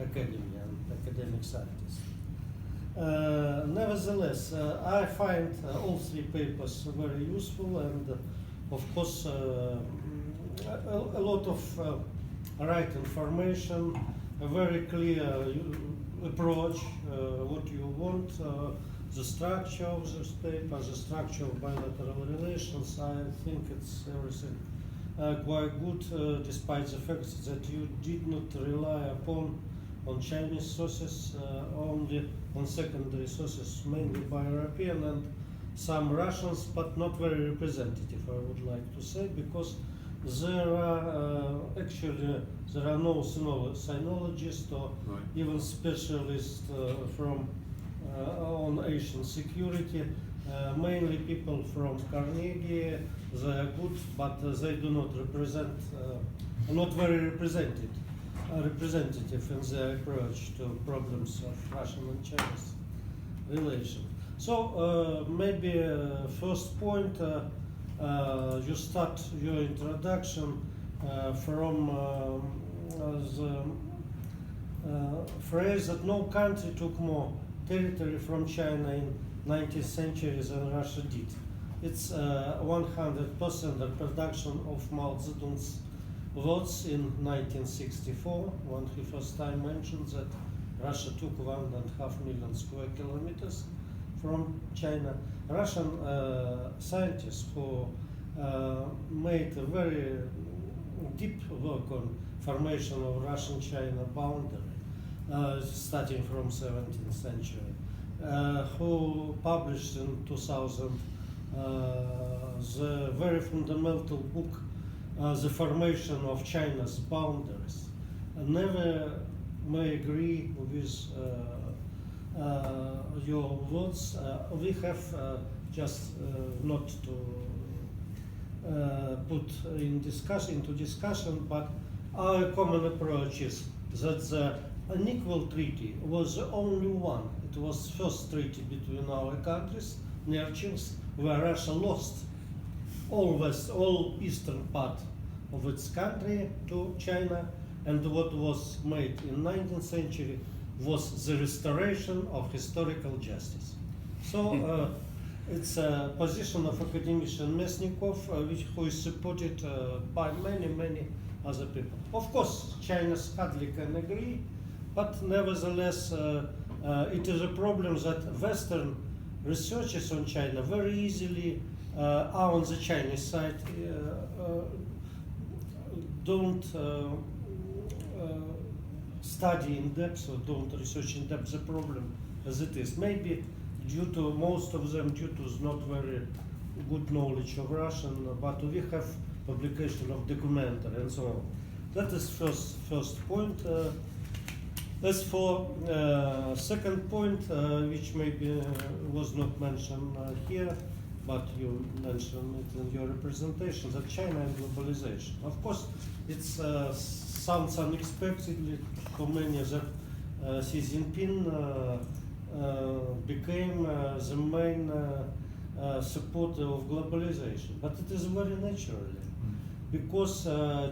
academy and academic scientists. Nevertheless, I find all three papers very useful, and of course a lot of right information, a very clear approach, what you want, the structure of this paper, the structure of bilateral relations. I think it's everything quite good, despite the fact that you did not rely on Chinese sources, only on secondary sources, mainly by European and some Russians, but not very representative, I would like to say, because there are no sinologists or even specialists from on Asian security, mainly people from Carnegie. They are good, but they do not represent, not very representative in their approach to problems of Russian and Chinese relations. So maybe first point, you start your introduction from the phrase that no country took more territory from China in 19th century than Russia did. It's 100% reproduction of Mao Zedong's words in 1964, when he first time mentioned that Russia took 1.5 million square kilometers from China. Russian scientists who made a very deep work on formation of Russian-China boundary, starting from 17th century, who published in 2000 the very fundamental book, The Formation of China's Boundaries. Never may agree with your words. We have just not to put into discussion, but our common approach is that the unequal treaty was the only one. It was first treaty between our countries, Nerchinsk, where Russia lost all eastern part of its country to China, and what was made in 19th century was the restoration of historical justice. So it's a position of academician Mesnikov, who is supported by many other people. Of course, China's hardly can agree, but nevertheless, it is a problem that Western researchers on China very easily are on the Chinese side, don't study in depth or don't research in depth the problem as it is. Maybe due to most of them due to not very good knowledge of Russian, but we have publication of documentary and so on. That is first point. As for second point, which maybe was not mentioned here, but you mentioned it in your representation, that China and globalization. Of course, it sounds unexpectedly for many that Xi Jinping became the main supporter of globalization, but it is very naturally, because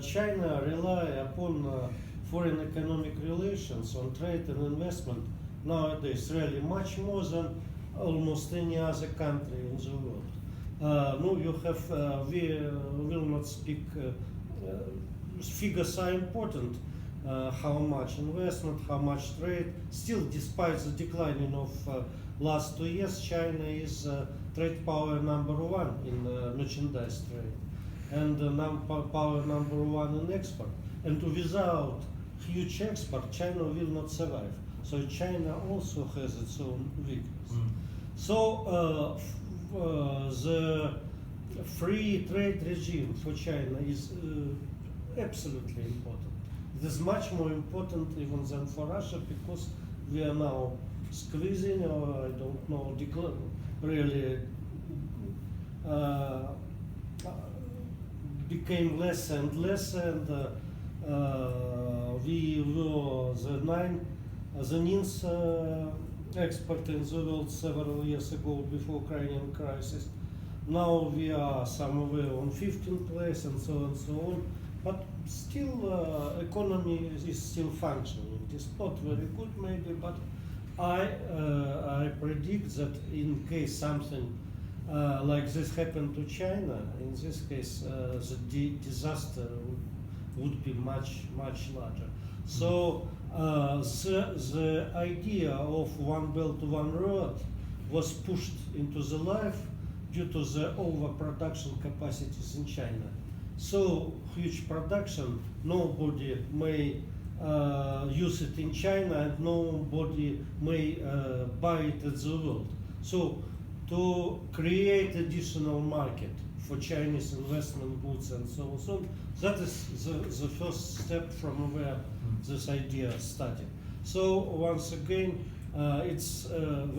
China rely upon foreign economic relations on trade and investment nowadays really much more than almost any other country in the world. No, you have, we will not speak, figures are important, how much investment, how much trade. Still, despite the declining of last 2 years, China is trade power number one in merchandise trade, and power number one in export. And without huge export, China will not survive. So China also has its own weakness. So the free trade regime for China is absolutely important. It is much more important even than for Russia, because we are now squeezing, or I don't know, really became less and less, and we were the ninth export in the world several years ago before Ukrainian crisis. Now we are somewhere on 15th place, and so on. But still, economy is still functioning. It's not very good, maybe, but I predict that in case something like this happened to China, in this case, the disaster would be much larger. So the idea of one belt, one road was pushed into the life due to the overproduction capacities in China. So huge production, nobody may use it in China, and nobody may buy it at the world. So to create additional market for Chinese investment goods and so on, that is the first step from where this idea started. So once again, it's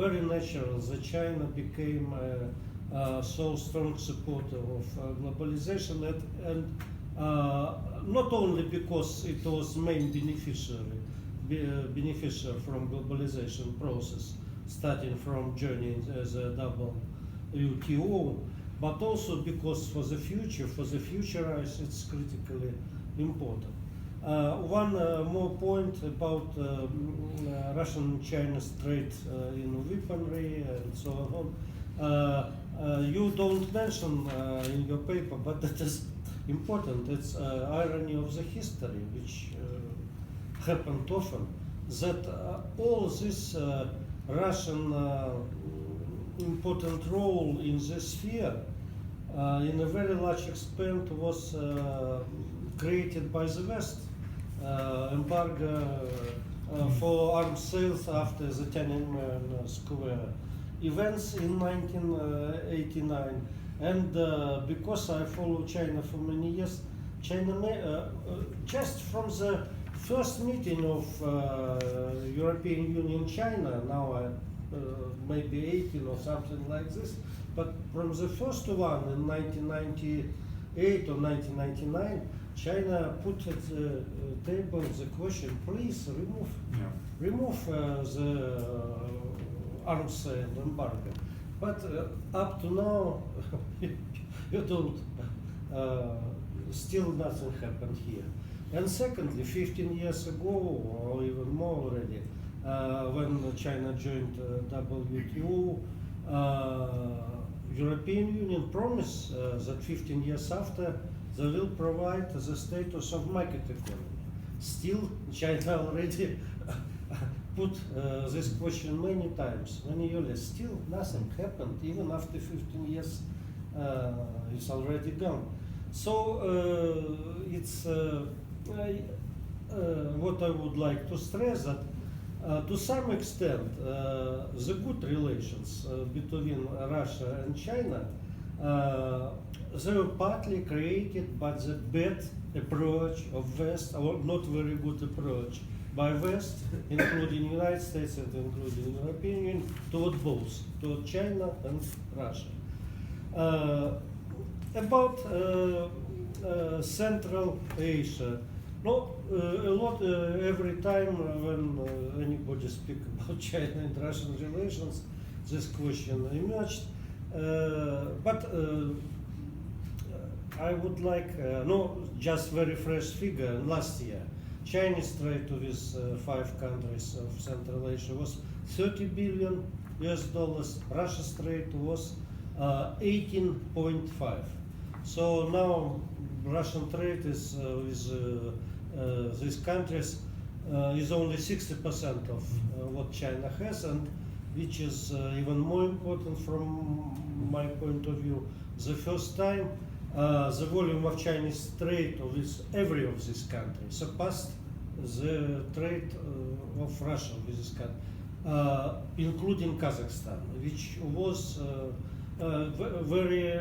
very natural that China became so strong supporter of globalization, and not only because it was main beneficiary from globalization process, starting from joining as a WTO, but also because for the future it's critically important. One more point about Russian-China's trade in weaponry and so on. You don't mention in your paper, but that is important. It's irony of the history, which happened often, that all this Russian important role in this sphere, in a very large extent, was created by the West. Embargo for arms sales after the Tiananmen Square events in 1989, and because I follow China for many years, China just from the first meeting of European Union China, now maybe 18 or something like this, but from the first one in 1998 or 1999, China put at the table the question: please remove the arms sale embargo. But up to now, you don't. Still nothing happened here. And secondly, 15 years ago, or even more already, when China joined WTO, European Union promised that 15 years after, they will provide the status of market economy. Still, China already put this question many times, many years. Still, nothing happened. Even after 15 years, it's already gone. So it's what I would like to stress, that to some extent, the good relations between Russia and China, they were partly created by the bad approach of West, or not very good approach, by West, including United States and including European Union, toward both, toward China and Russia. About Central Asia, no, a lot every time when anybody speaks about China and Russian relations, this question emerged. But I would like, just very fresh figure. Last year, Chinese trade with 5 countries of Central Asia was $30 billion US. Russia's trade was 18.5. So now Russian trade is with these countries is only 60% of what China has, and which is even more important from my point of view. The first time the volume of Chinese trade with every of these countries surpassed the trade of Russia with this country, including Kazakhstan, which was very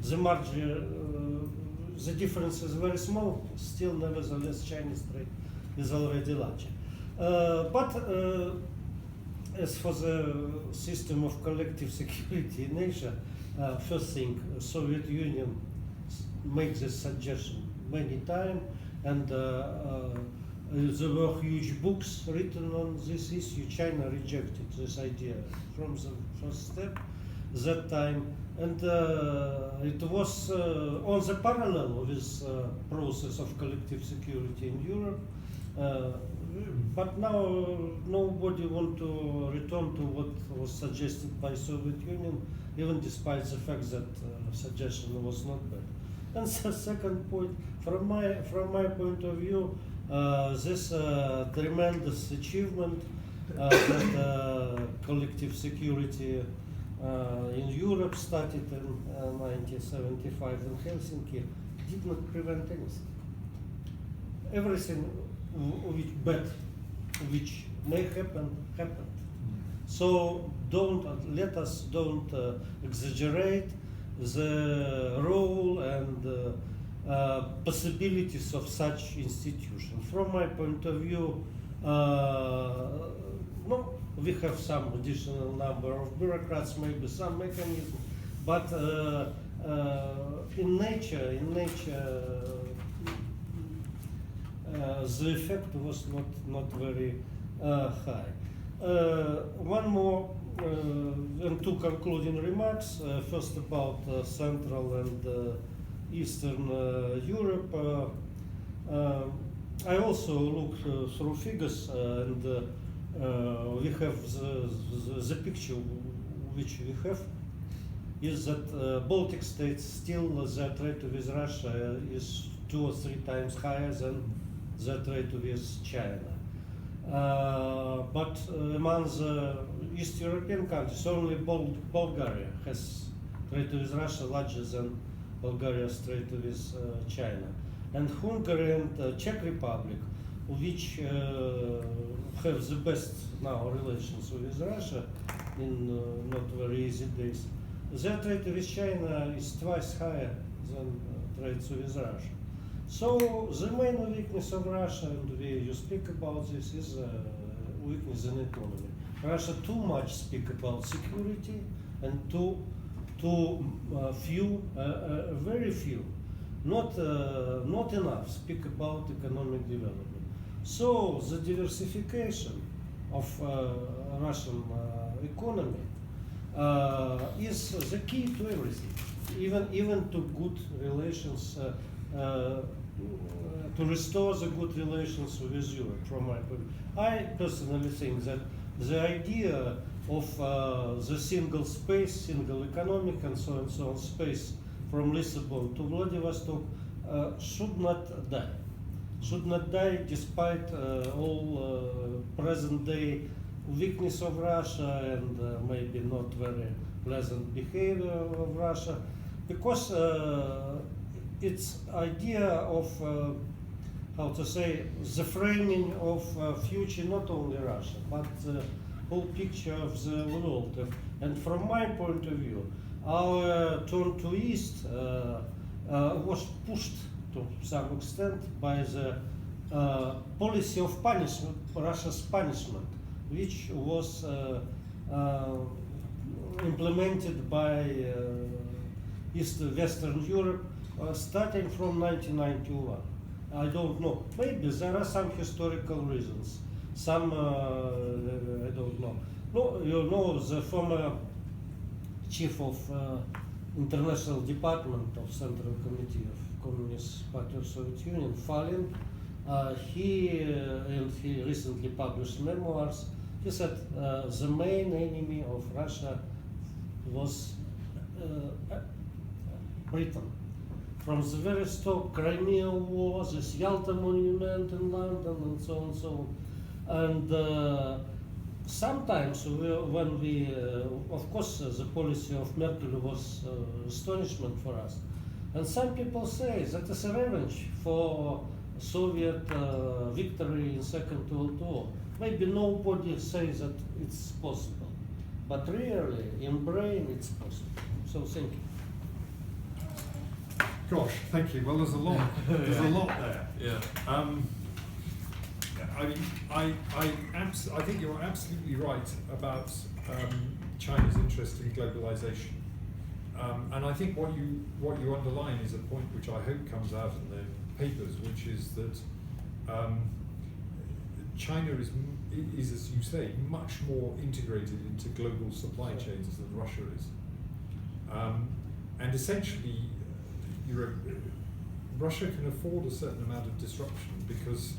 the margin, the difference is very small. Still, nevertheless, Chinese trade is already larger. But as for the system of collective security in Asia, first thing, Soviet Union made this suggestion many times, and there were huge books written on this issue. China rejected this idea from the first step that time, and it was on the parallel with process of collective security in Europe. But now nobody wants to return to what was suggested by Soviet Union, even despite the fact that suggestion was not bad. And the second point, from my point of view, this tremendous achievement that collective security in Europe started in 1975 in Helsinki did not prevent anything. Everything which bad, which may happen, happened. So let us don't exaggerate the role and possibilities of such institutions. From my point of view, we have some additional number of bureaucrats, maybe some mechanism, but in nature, the effect was not very high. One more and two concluding remarks. First about Central and Eastern Europe. I also looked through figures, and we have the picture which we have is that Baltic states still their trade with Russia is 2 or 3 times higher than their trade with China. But among the East European countries, only Bulgaria has trade with Russia larger than Bulgaria's trade with China. And Hungary and Czech Republic, which have the best now relations with Russia in not very easy days, their trade with China is twice higher than trade with Russia. So the main weakness of Russia, and you speak about this, is weakness in economy. Russia too much speak about security, and too few, very few, not enough speak about economic development. So the diversification of Russian economy is the key to everything, even to good relations. To restore the good relations with Europe, from my point of view. I personally think that the idea of the single space, single economic and so on space from Lisbon to Vladivostok should not die. Should not die despite all present day weakness of Russia and maybe not very pleasant behavior of Russia, because its idea of how to say, the framing of future not only Russia but the whole picture of the world. And from my point of view, our turn to East was pushed to some extent by the policy of punishment, Russia's punishment, which was implemented by Western Europe starting from 1991. I don't know. Maybe there are some historical reasons. Some I don't know. No, you know, the former chief of International Department of Central Committee of Communist Party of Soviet Union, Falin, he recently published memoirs. He said the main enemy of Russia was Britain. From the very start, Crimea War, this Yalta Monument in London, and so on and so on. And sometimes when we, of course, the policy of Merkel was astonishment for us. And some people say that it's a revenge for Soviet victory in Second World War. Maybe nobody says that it's possible, but really, in brain, it's possible. So thank you. Gosh, thank you. Well, there's a lot. There's a lot there. Yeah. I mean, I think you're absolutely right about China's interest in globalization, and I think what you underline is a point which I hope comes out in the papers, which is that China is, as you say, much more integrated into global supply chains than Russia is, and essentially, Russia can afford a certain amount of disruption because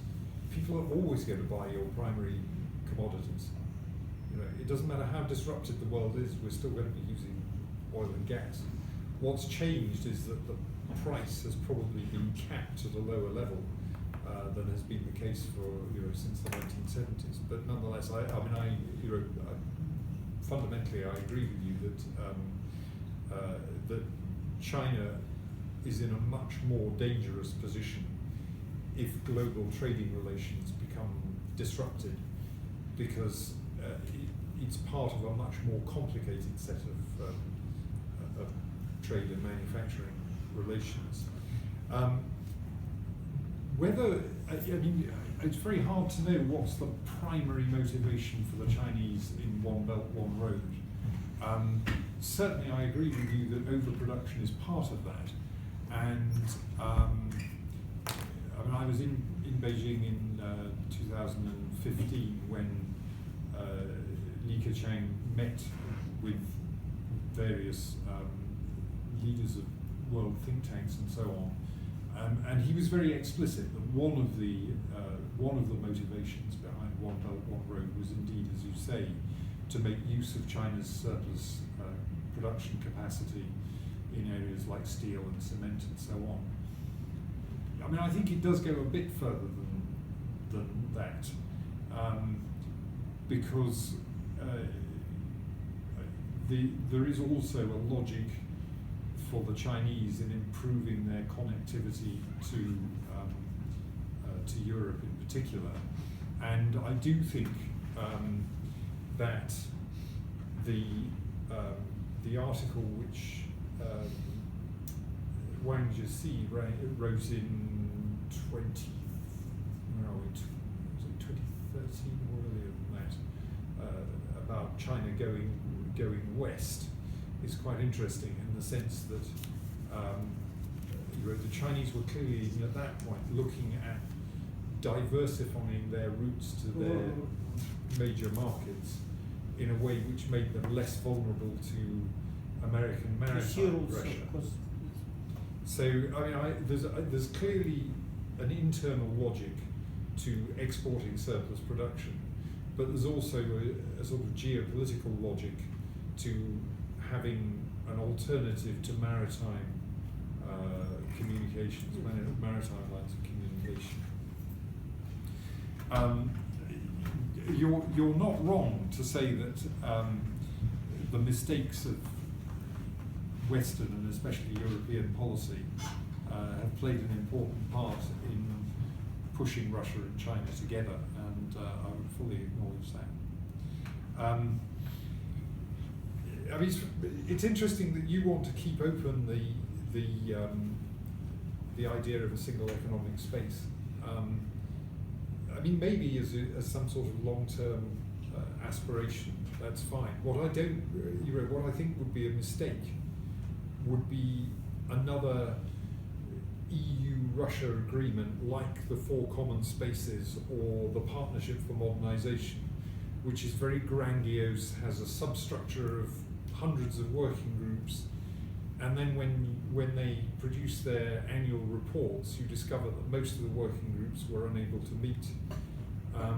people are always going to buy your primary commodities. You know, it doesn't matter how disrupted the world is, we're still going to be using oil and gas. What's changed is that the price has probably been capped at a lower level than has been the case for since the 1970s. But nonetheless, fundamentally I agree with you that that China is in a much more dangerous position if global trading relations become disrupted, because it's part of a much more complicated set of trade and manufacturing relations. It's very hard to know what's the primary motivation for the Chinese in One Belt, One Road. Certainly I agree with you that overproduction is part of that. And I was in Beijing in 2015 when Li Keqiang met with various leaders of world think tanks and so on, and he was very explicit that one of the motivations behind One Belt, One Road was indeed, as you say, to make use of China's surplus production capacity in areas like steel and cement and so on. I mean, I think it does go a bit further than that, because there is also a logic for the Chinese in improving their connectivity to Europe in particular, and I do think that the article which Wang Jiechi wrote in 2013 or earlier than that, about China going west is quite interesting in the sense that the Chinese were clearly at that point looking at diversifying their routes to their major markets in a way which made them less vulnerable to American maritime pressure. So there's clearly an internal logic to exporting surplus production, but there's also a sort of geopolitical logic to having an alternative to maritime communications, maritime lines of communication. You're not wrong to say that the mistakes of Western and especially European policy have played an important part in pushing Russia and China together, and I would fully acknowledge that. It's interesting that you want to keep open the idea of a single economic space. I mean, maybe as some sort of long-term aspiration, that's fine. What I don't, what I think would be a mistake would be another EU-Russia agreement like the Four Common Spaces or the Partnership for Modernisation, which is very grandiose, has a substructure of hundreds of working groups, and then when they produce their annual reports, you discover that most of the working groups were unable to meet. I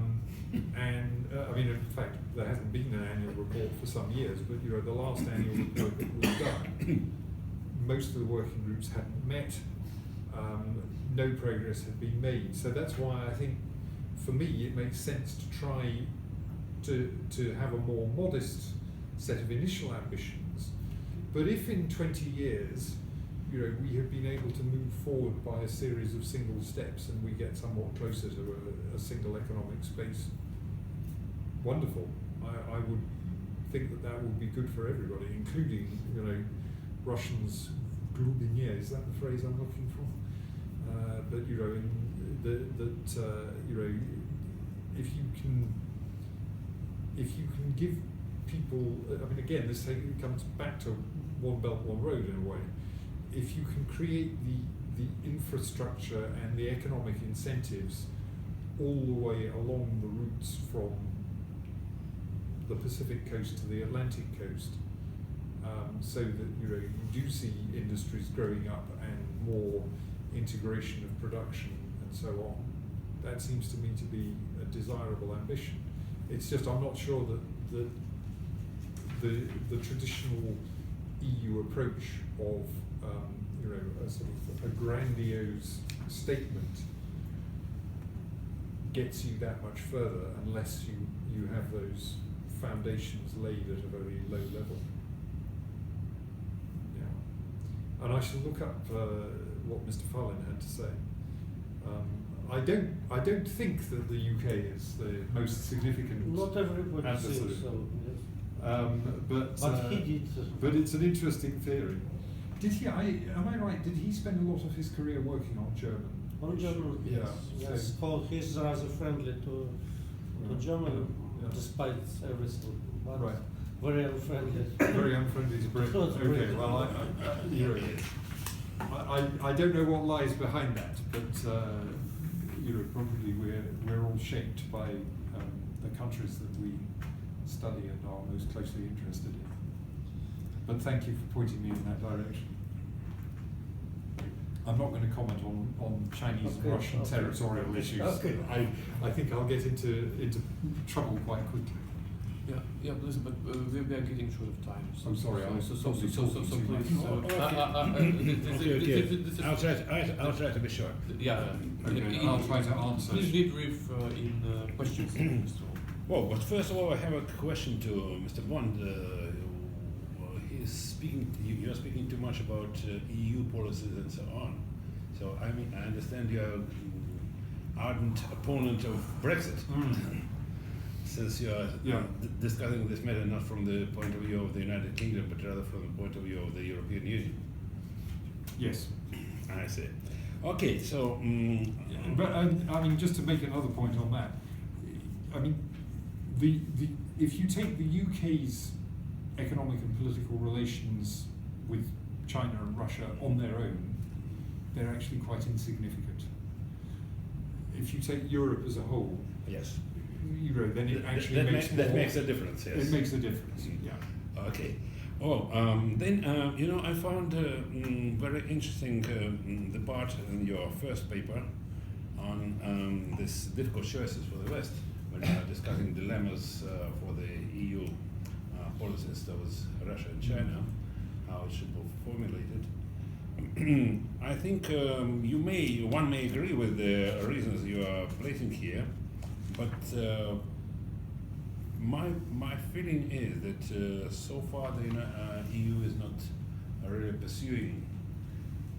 mean, in fact, there hasn't been an annual report for some years, but the last annual report that was done, most of the working groups hadn't met. No progress had been made. So that's why I think, for me, it makes sense to try to have a more modest set of initial ambitions. But if in 20 years, we have been able to move forward by a series of single steps and we get somewhat closer to a single economic space, wonderful. I would think that would be good for everybody, including, Russians, glubinye, is that the phrase I'm looking for? But if you can give people, I mean, again, this comes back to one belt, one road in a way. If you can create the infrastructure and the economic incentives all the way along the routes from the Pacific coast to the Atlantic coast, so that you do see industries growing up and more integration of production and so on, that seems to me to be a desirable ambition. It's just I'm not sure that the traditional EU approach of a sort of a grandiose statement gets you that much further unless you have those foundations laid at a very low level. Yeah, and I shall look up what Mr. Fallin had to say. I don't think that the UK is the most significant. Not everybody thinks so. Yes. But he did. But it's an interesting theory. Did he? Am I right? Did he spend a lot of his career working on German? On German, yes. Yeah. Yes. So, He's rather friendly to German, yeah. Despite everything. But right. Very unfriendly. Very unfriendly to Britain. Not Okay. Britain. Well, I don't know what lies behind that, but probably we're all shaped by the countries that we study and are most closely interested in. But thank you for pointing me in that direction. I'm not going to comment on Chinese and Russian territorial issues. Okay. I think I'll get into trouble quite quickly. Yeah, listen, but we are getting short of time. I'm sorry, I was so probably please. Okay. I'll try to be short. Yeah. Okay, I'll try to answer. Please be brief in questions. Well, but first of all, I have a question to Mr. Bond. You're speaking too much about EU policies and so on. So I mean, I understand you are an ardent opponent of Brexit. Since you are discussing this matter not from the point of view of the United Kingdom, but rather from the point of view of the European Union. Yes. I see. Okay, so... But I mean, just to make another point on that, I mean, if you take the UK's economic and political relations with China and Russia on their own, they're actually quite insignificant. If you take Europe as a whole, yes. Then it actually that makes a difference. Yes. It makes a difference. Yeah. Okay. Oh, then I found very interesting the part in your first paper on this difficult choices for the West when you are discussing dilemmas for the EU policies towards Russia and China, how it should be formulated. I think one may agree with the reasons you are placing here, but my feeling is that so far the EU is not really pursuing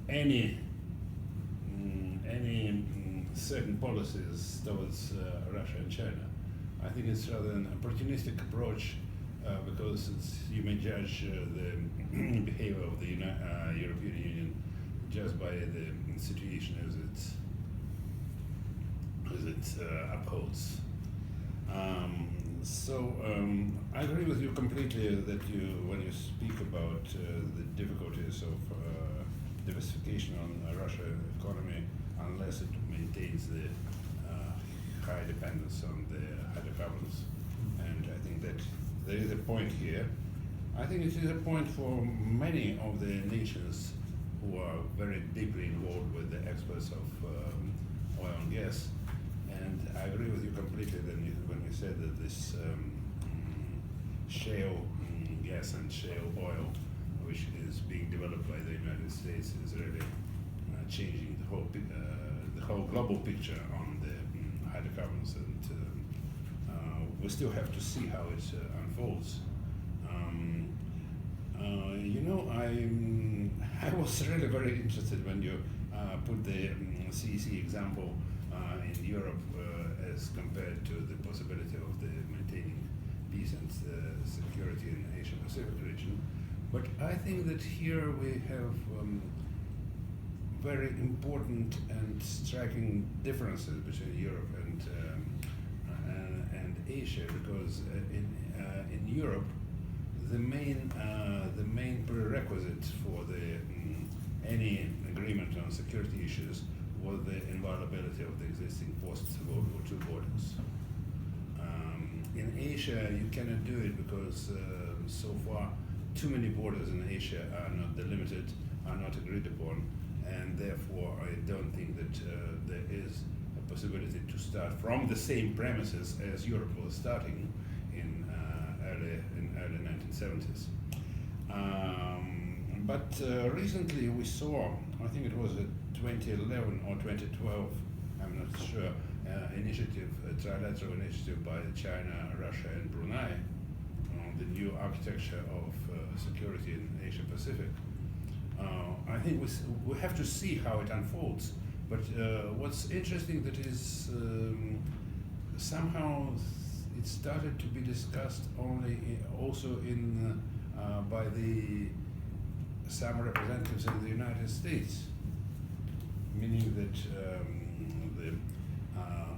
any certain policies towards Russia and China. I think it's rather an opportunistic approach because you may judge the behavior of the European Union just by the situation as it and upholds. I agree with you completely that when you speak about the difficulties of diversification on Russian economy, unless it maintains the high dependence on the hydrocarbons. And I think that there is a point here. I think it is a point for many of the nations who are very deeply involved with the experts of oil and gas. And I agree with you completely when you said that this shale gas and shale oil, which is being developed by the United States, is really changing the whole global picture on the hydrocarbons. And we still have to see how it unfolds. I was really very interested when you put the CEC example in Europe as compared to the possibility of the maintaining peace and security in the Asia Pacific region. But I think that here we have very important and striking differences between Europe and Asia, because in Europe the main prerequisite for any agreement on security issues was the inviolability of the existing post-World War II borders. In Asia, you cannot do it because so far too many borders in Asia are not delimited, are not agreed upon, and therefore I don't think that there is a possibility to start from the same premises as Europe was starting in early 1970s. But recently we saw, I think it was 2011 or 2012, I'm not sure, initiative, a trilateral initiative by China, Russia, and Brunei on the new architecture of security in Asia Pacific. I think we have to see how it unfolds. But what's interesting that is somehow it started to be discussed also by some representatives in the United States, meaning that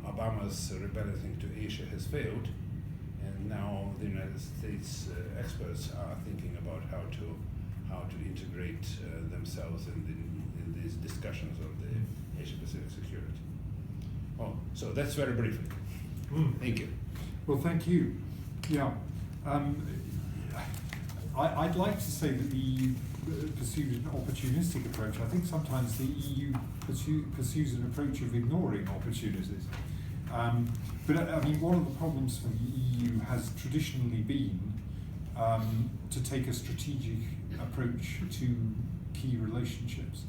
Obama's rebalancing to Asia has failed, and now the United States experts are thinking about how to integrate themselves in these discussions on the Asia-Pacific security. Oh, so that's very briefly. Thank you. Well, thank you. Yeah, I'd like to say that the EU pursued an opportunistic approach. I think sometimes the EU pursues an approach of ignoring opportunities. But I mean, one of the problems for the EU has traditionally been to take a strategic approach to key relationships.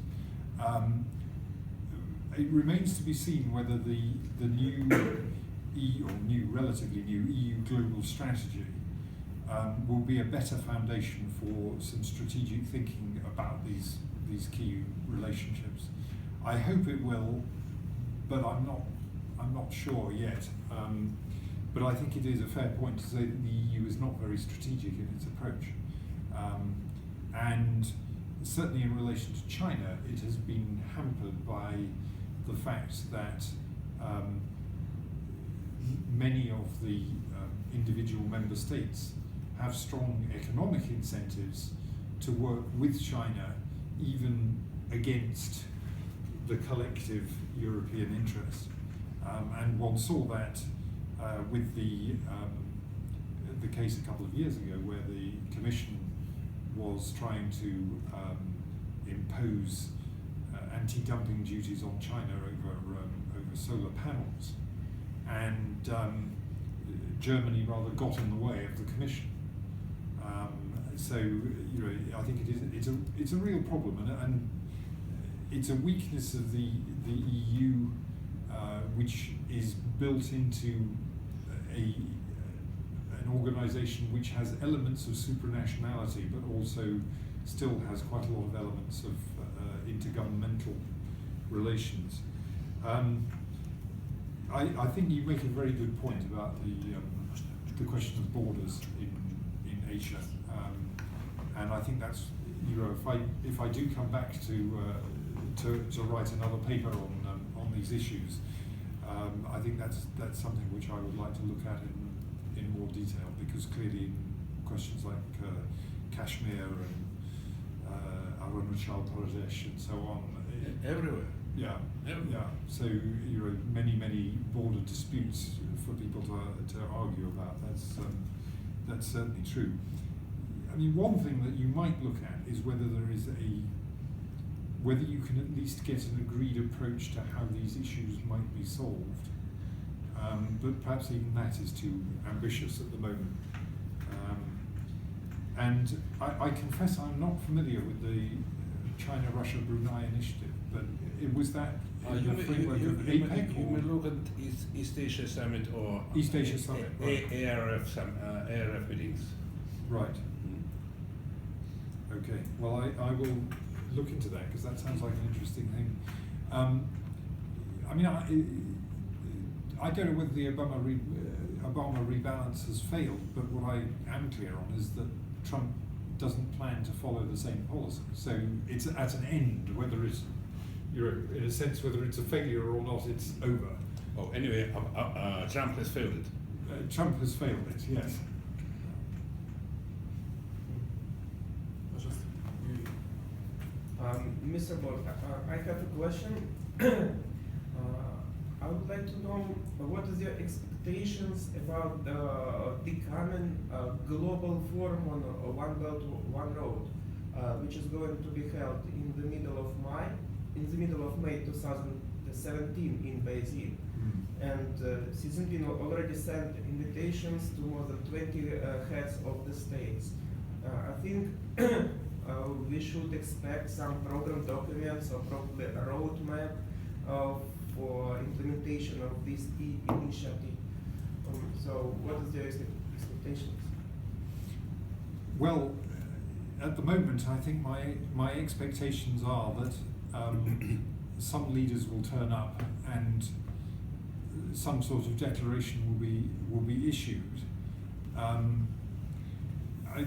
It remains to be seen whether the relatively new EU global strategy will be a better foundation for some strategic thinking about these key relationships. I hope it will, but I'm not sure yet. But I think it is a fair point to say that the EU is not very strategic in its approach. And certainly in relation to China, it has been hampered by the fact that many of the individual member states have strong economic incentives to work with China, even against the collective European interest. And one saw that with the case a couple of years ago, where the Commission was trying to impose anti-dumping duties on China over solar panels, and Germany rather got in the way of the Commission. So I think it's a real problem, and it's a weakness of the EU, which is built into an organisation which has elements of supranationality, but also still has quite a lot of elements of intergovernmental relations. I think you make a very good point about the question of borders in Asia, and I think that's, if I do come back to write another paper on these issues, I think that's something which I would like to look at in more detail, because clearly questions like Kashmir and Arunachal Pradesh and so on. Everywhere. Yeah, Everywhere. yeah. So many border disputes for people to argue about. That's certainly true. I mean, one thing that you might look at is whether you can at least get an agreed approach to how these issues might be solved. But perhaps even that is too ambitious at the moment. And I confess I'm not familiar with the China-Russia-Brunei initiative, but it was that in the framework of APEC? You may look at East Asia Summit or East Asia Summit, right. ARF meetings. Right. Okay. Well, I will look into that, because that sounds like an interesting thing. I mean, I don't know whether the Obama rebalance has failed, but what I am clear on is that Trump doesn't plan to follow the same policy. So it's at an end, whether it's, in a sense, whether it's a failure or not, it's over. Oh, anyway, Trump has failed it. Trump has failed it, yes. Mr. Bond, I have a question. I would like to know what is your expectations about the coming global forum on One Belt, One Road, which is going to be held in the middle of May 2017 in Beijing. And Xi Jinping already sent invitations to more than 20 heads of the states. I think we should expect some program documents or probably a roadmap for implementation of this initiative. So what is your expectations? Well, at the moment, I think my expectations are that some leaders will turn up and some sort of declaration will be issued. And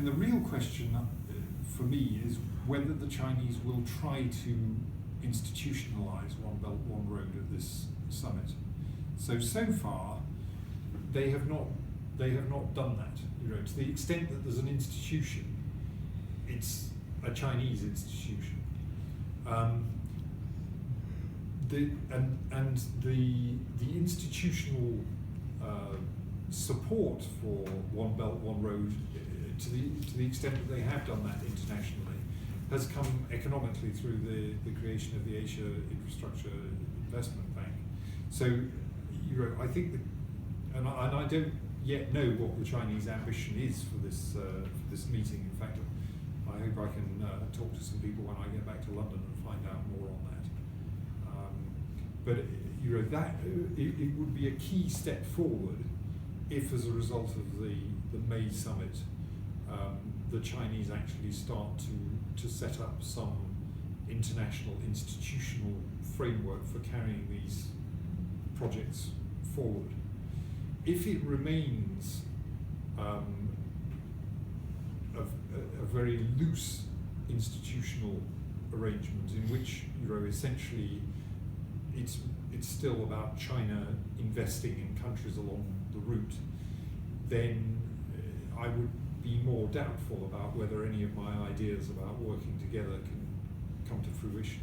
the real question for me is whether the Chinese will try to institutionalize One Belt, One Road at this summit. So far, they have not done that. To the extent that there's an institution, it's a Chinese institution. The institutional support for One Belt, One Road, to the extent that they have done that internationally, has come economically through the creation of the Asia Infrastructure Investment Bank. So, I think that, and I don't yet know what the Chinese ambition is for this meeting. In fact, I hope I can talk to some people when I get back to London and find out more on that. But it would be a key step forward if, as a result of the May summit, the Chinese actually start to set up some international institutional framework for carrying these projects forward. If it remains a very loose institutional arrangement in which essentially it's still about China investing in countries along the route, then I would be more doubtful about whether any of my ideas about working together can come to fruition.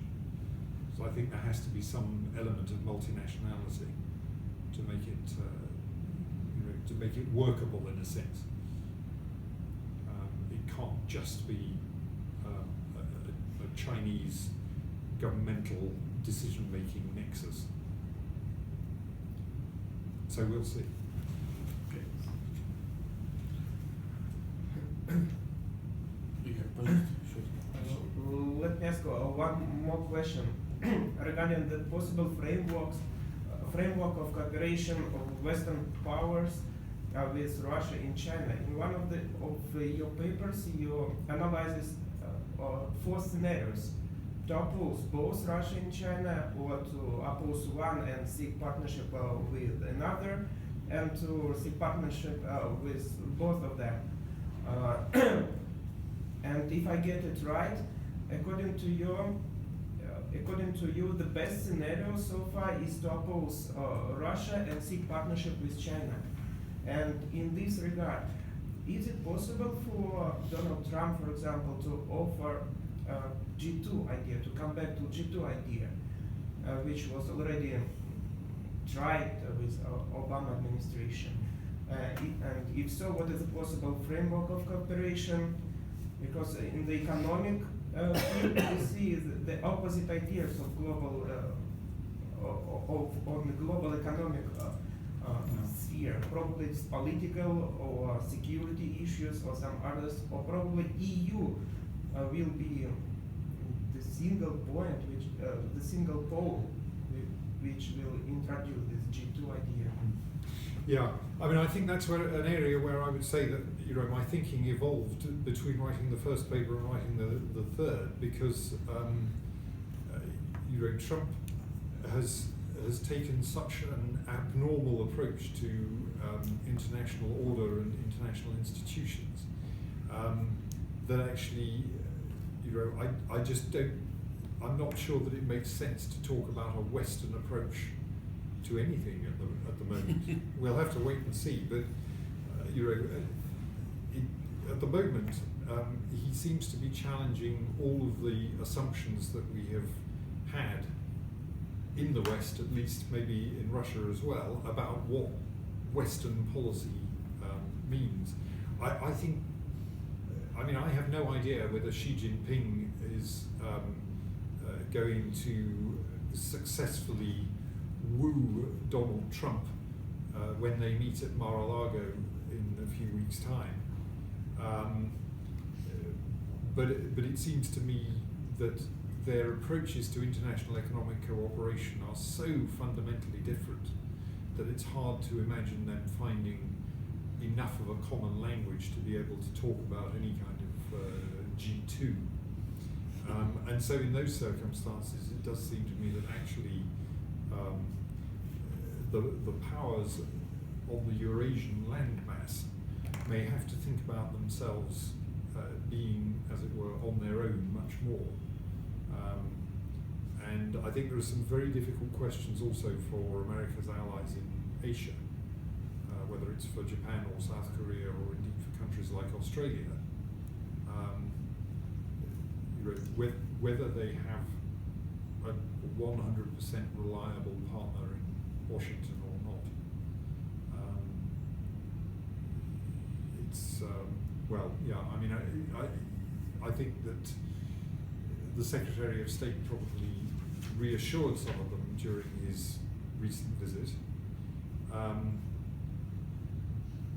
So I think there has to be some element of multinationality to make it workable in a sense. It can't just be a Chinese governmental decision-making nexus. So we'll see. Let me ask one more question regarding the possible framework of cooperation of Western powers with Russia and China. In one of your papers, you analyze 4 scenarios: to oppose both Russia and China, or to oppose one and seek partnership with another, and to seek partnership with both of them. And if I get it right, according to your according to you, the best scenario so far is to oppose Russia and seek partnership with China. And in this regard, is it possible for Donald Trump, for example, to offer G2 idea, to come back to G2 idea, which was already tried with Obama administration? And if so, what is the possible framework of cooperation? Because in the economic field, we see the opposite ideas of global, on the global economic sphere. Probably it's political or security issues or some others, or probably EU will be the single point, which the single pole, which will introduce this G2 idea. Yeah, I mean, I think that's an area where I would say that my thinking evolved between writing the first paper and writing the third, because Trump has taken such an abnormal approach to international order and international institutions that actually, I just don't. I'm not sure that it makes sense to talk about a Western approach to anything at the moment. We'll have to wait and see, but at the moment he seems to be challenging all of the assumptions that we have had in the West, at least maybe in Russia as well, about what Western policy means. I think, I mean, I have no idea whether Xi Jinping is going to successfully woo Donald Trump when they meet at Mar-a-Lago in a few weeks' time. But it seems to me that their approaches to international economic cooperation are so fundamentally different that it's hard to imagine them finding enough of a common language to be able to talk about any kind of G2. And so in those circumstances, it does seem to me that actually the powers on the Eurasian landmass may have to think about themselves being, as it were, on their own much more. And I think there are some very difficult questions also for America's allies in Asia, whether it's for Japan or South Korea or indeed for countries like Australia, whether they have a 100% reliable partner in Washington or not. It's well, yeah. I mean, I think that the Secretary of State probably reassured some of them during his recent visit.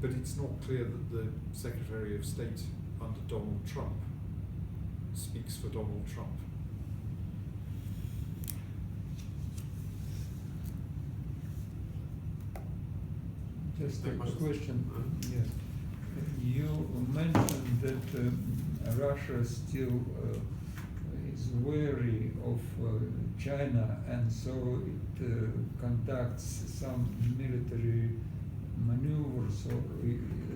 But it's not clear that the Secretary of State under Donald Trump speaks for Donald Trump. Just a question. Yes. You mentioned that Russia still is wary of China, and so it conducts some military maneuvers or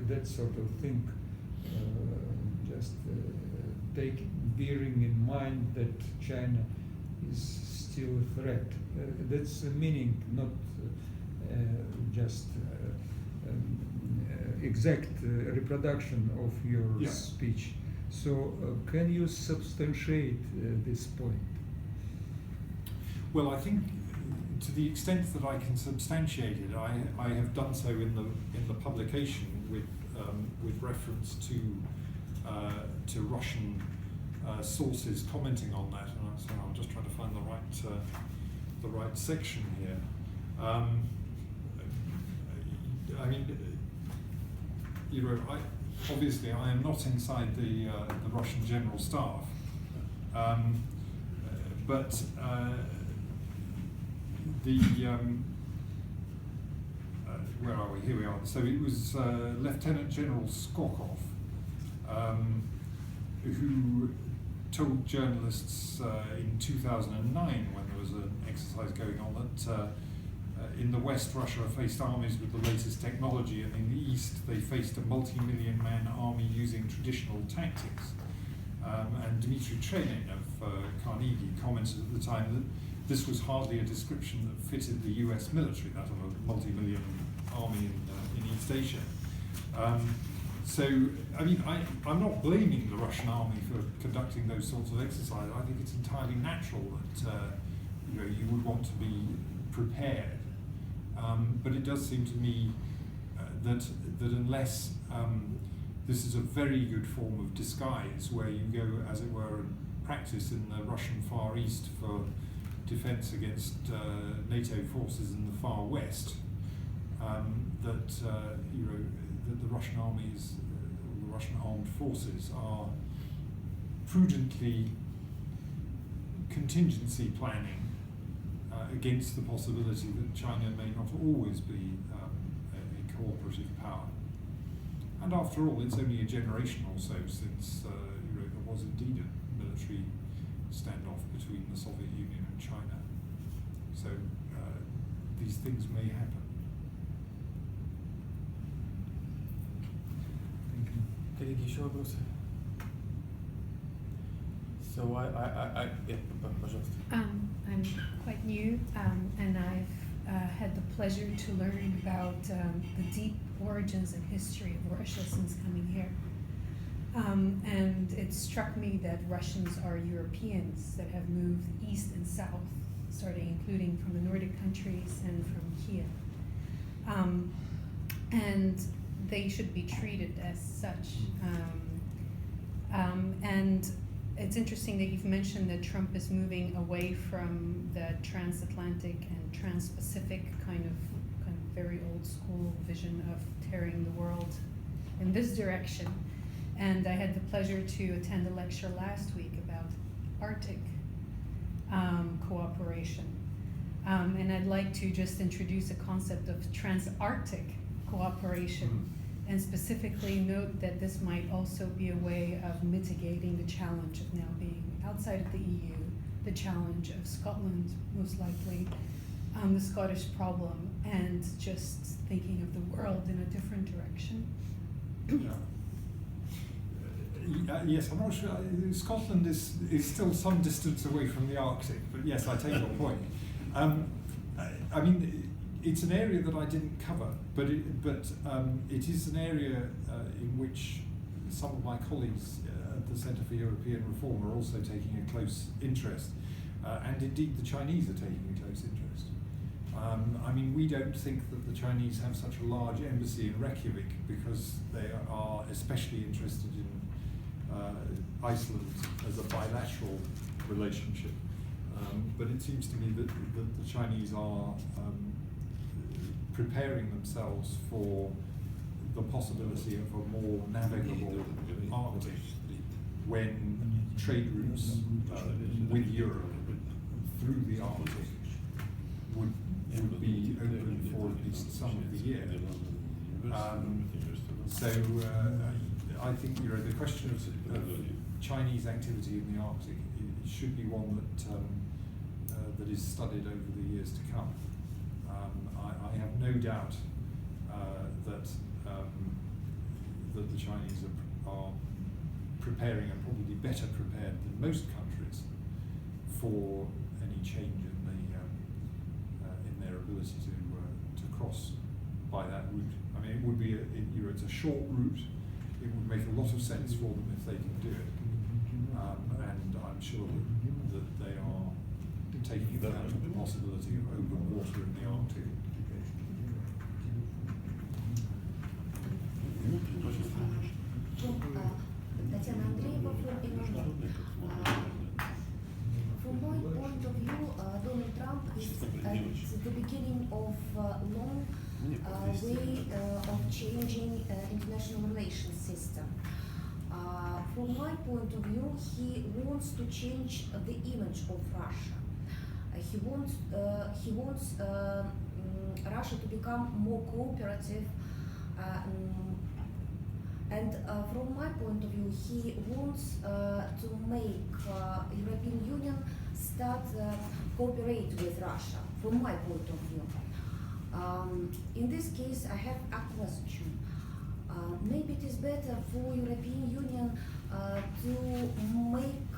that sort of thing. Bearing in mind that China is still a threat. That's the meaning, not just exact reproduction of your speech. So can you substantiate this point? Well, I think to the extent that I can substantiate it, I have done so in the publication with reference to Russian sources commenting on that, and so I'm just trying to find the right section here. I mean, obviously I am not inside the Russian General Staff, but where are we? Here we are. So it was Lieutenant General Skokov who told journalists in 2009, when there was an exercise going on, that in the West, Russia faced armies with the latest technology, and in the East, they faced a multi-million-man army using traditional tactics. And Dmitry Trenin of Carnegie commented at the time that this was hardly a description that fitted the US military, that of a multi-million army in East Asia. So, I mean, I'm not blaming the Russian army for conducting those sorts of exercises. I think it's entirely natural that you would want to be prepared. But it does seem to me that unless this is a very good form of disguise, where you go, as it were, and practice in the Russian Far East for defense against NATO forces in the Far West, that the Russian armies, the Russian armed forces, are prudently contingency planning against the possibility that China may not always be a cooperative power. And after all, it's only a generation or so since there was indeed a military standoff between the Soviet Union and China. So these things may happen. Коллеги, еще вопросы? So yeah, пожалуйста. I'm quite new, and I've had the pleasure to learn about the deep origins and history of Russia since coming here. And it struck me that Russians are Europeans that have moved east and south, starting including from the Nordic countries and from Kiev. And they should be treated as such. And it's interesting that you've mentioned that Trump is moving away from the transatlantic and trans-Pacific kind of very old school vision of tearing the world in this direction. And I had the pleasure to attend a lecture last week about Arctic cooperation. And I'd like to just introduce a concept of trans-Arctic cooperation, and specifically note that this might also be a way of mitigating the challenge of now being outside of the EU, the challenge of Scotland, most likely, the Scottish problem, and just thinking of the world in a different direction. Yes, I'm not sure. Scotland is still some distance away from the Arctic, but yes, I take your point. I mean, it's an area that I didn't cover, but it is an area in which some of my colleagues at the Centre for European Reform are also taking a close interest, and indeed the Chinese are taking a close interest. I mean, we don't think that the Chinese have such a large embassy in Reykjavik because they are especially interested in Iceland as a bilateral relationship. But it seems to me that the Chinese are preparing themselves for the possibility of a more navigable Arctic when trade routes with Europe through the Arctic would be open for at least some of the year. So I think the question of Chinese activity in the Arctic should be one that is studied over the years to come. I have no doubt that the Chinese are preparing and probably better prepared than most countries for any change in their ability to cross by that route. I mean, it would be it's a short route. It would make a lot of sense for them if they can do it, and I'm sure that they are taking account of the possibility of open water in the Arctic. Татьяна Андреева from I.Bond. From my point of view, Donald Trump is at the beginning of a long way of changing international relations system. From my point of view, he wants to change the image of Russia. He wants Russia to become more cooperative. And from my point of view, he wants to make European Union start cooperate with Russia. From my point of view, in this case, I have a question. Maybe it is better for European Union to make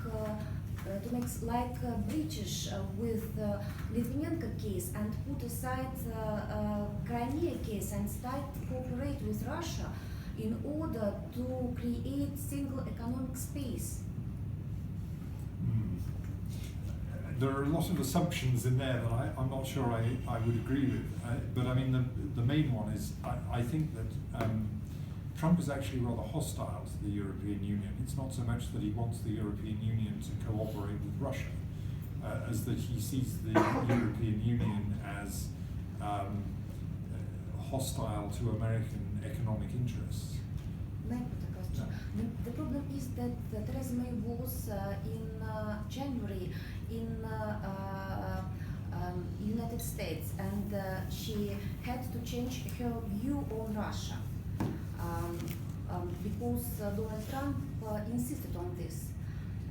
like British with Litvinenko case and put aside Crimea case and start to cooperate with Russia in order to create single economic space. There are a lot of assumptions in there that I'm not sure I would agree with. But I mean, the main one is I think that Trump is actually rather hostile to the European Union. It's not so much that he wants the European Union to cooperate with Russia, as that he sees the European Union as hostile to American economic interests. May I put a question? The problem is that Theresa May was in January in United States, and she had to change her view on Russia because Donald Trump insisted on this,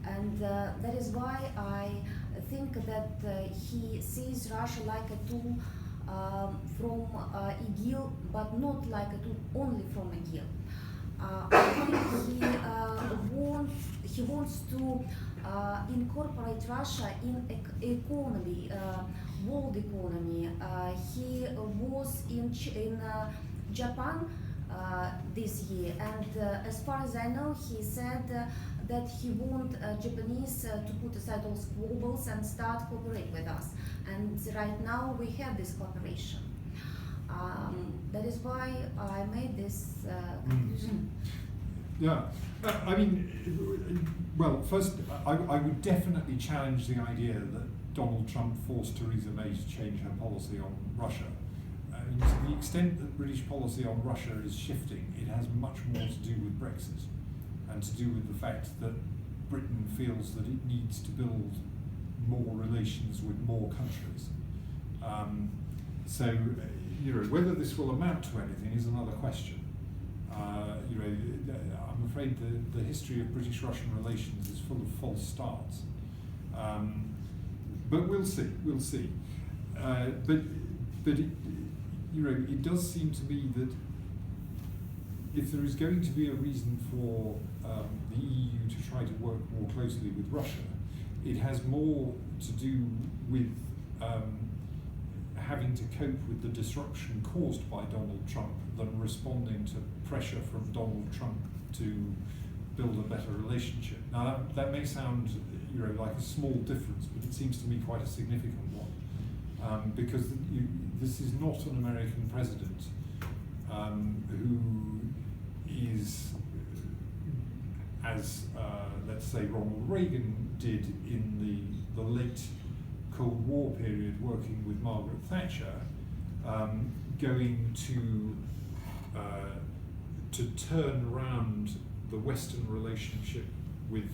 and that is why I think that he sees Russia like a tool from IGIL, but not like a tool only from IGIL. I think he wants to incorporate Russia in economy, world economy. He was in Japan this year, and as far as I know, he said that he wants Japanese to put aside all squabbles and start cooperate with us. And right now we have this cooperation. That is why I made this conclusion. Yeah, I mean, well, first, I would definitely challenge the idea that Donald Trump forced Theresa May to change her policy on Russia. To the extent that British policy on Russia is shifting, it has much more to do with Brexit and to do with the fact that Britain feels that it needs to build more relations with more countries. So, whether this will amount to anything is another question. I'm afraid the history of British-Russian relations is full of false starts. But we'll see. But it does seem to me that if there is going to be a reason for the EU to try to work more closely with Russia, it has more to do with having to cope with the disruption caused by Donald Trump than responding to pressure from Donald Trump to build a better relationship. Now that may sound like a small difference, but it seems to me quite a significant one, because this is not an American president who is, as let's say Ronald Reagan did in the late Cold War period, working with Margaret Thatcher, going to turn around the Western relationship with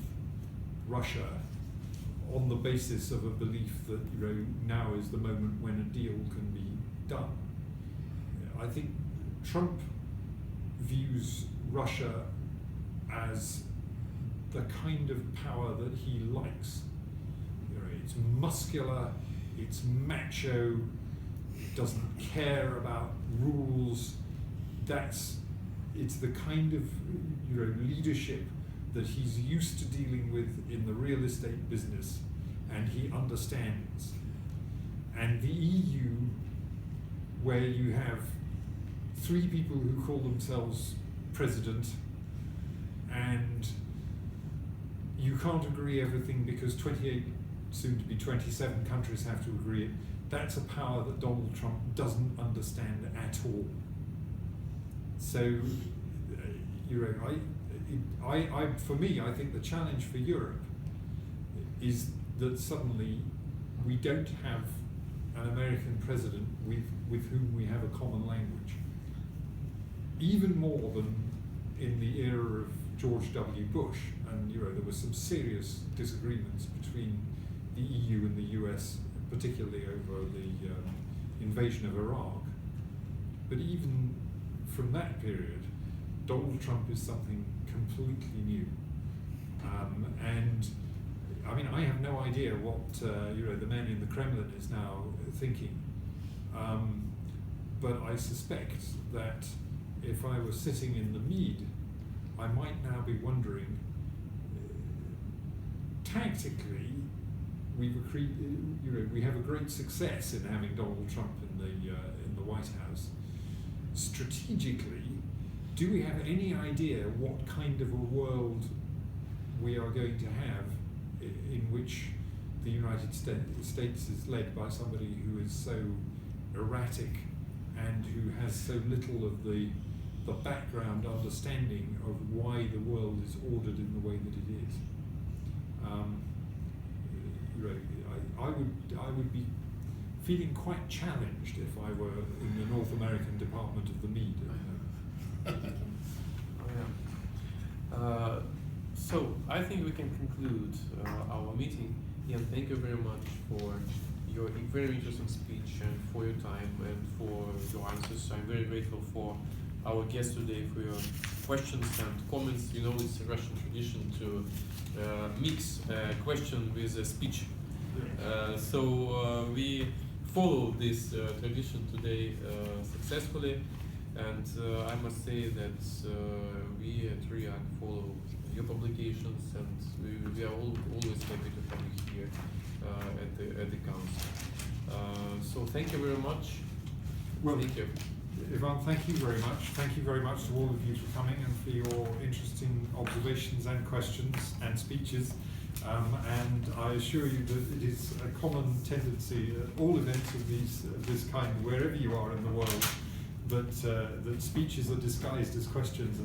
Russia on the basis of a belief that now is the moment when a deal can be done. I think Trump views Russia as the kind of power that he likes. It's muscular, it's macho, it doesn't care about rules. It's the kind of leadership that he's used to dealing with in the real estate business, and he understands. And the EU, where you have 3 people who call themselves president, and you can't agree everything because 28, soon to be 27 countries have to agree it, that's a power that Donald Trump doesn't understand at all. So, for me, I think the challenge for Europe is that suddenly we don't have an American president with whom we have a common language. Even more than in the era of George W. Bush, and there were some serious disagreements between the EU and the US, particularly over the invasion of Iraq. But even from that period, Donald Trump is something completely new. And I mean, I have no idea what the man in the Kremlin is now thinking. But I suspect that if I was sitting in the Mead, I might now be wondering, tactically, we have a great success in having Donald Trump in the White House. Strategically, do we have any idea what kind of a world we are going to have in which the United States is led by somebody who is so erratic and who has so little of the background understanding of why the world is ordered in the way that it is? I would be feeling quite challenged if I were in the North American Department of the Mead. So I think we can conclude our meeting. Ian, thank you very much for your very interesting speech and for your time and for your answers. I'm very grateful for our guests today for your questions and comments. You know, it's a Russian tradition to mix a question with a speech. So we follow this tradition today successfully, and I must say that we at RIAC follow your publications, and we are always happy to have you here at the council. So thank you very much. Well, thank you. Ivan, thank you very much. Thank you very much to all of you for coming and for your interesting observations and questions and speeches. And I assure you that it is a common tendency at all events of this kind, wherever you are in the world, that speeches are disguised as questions.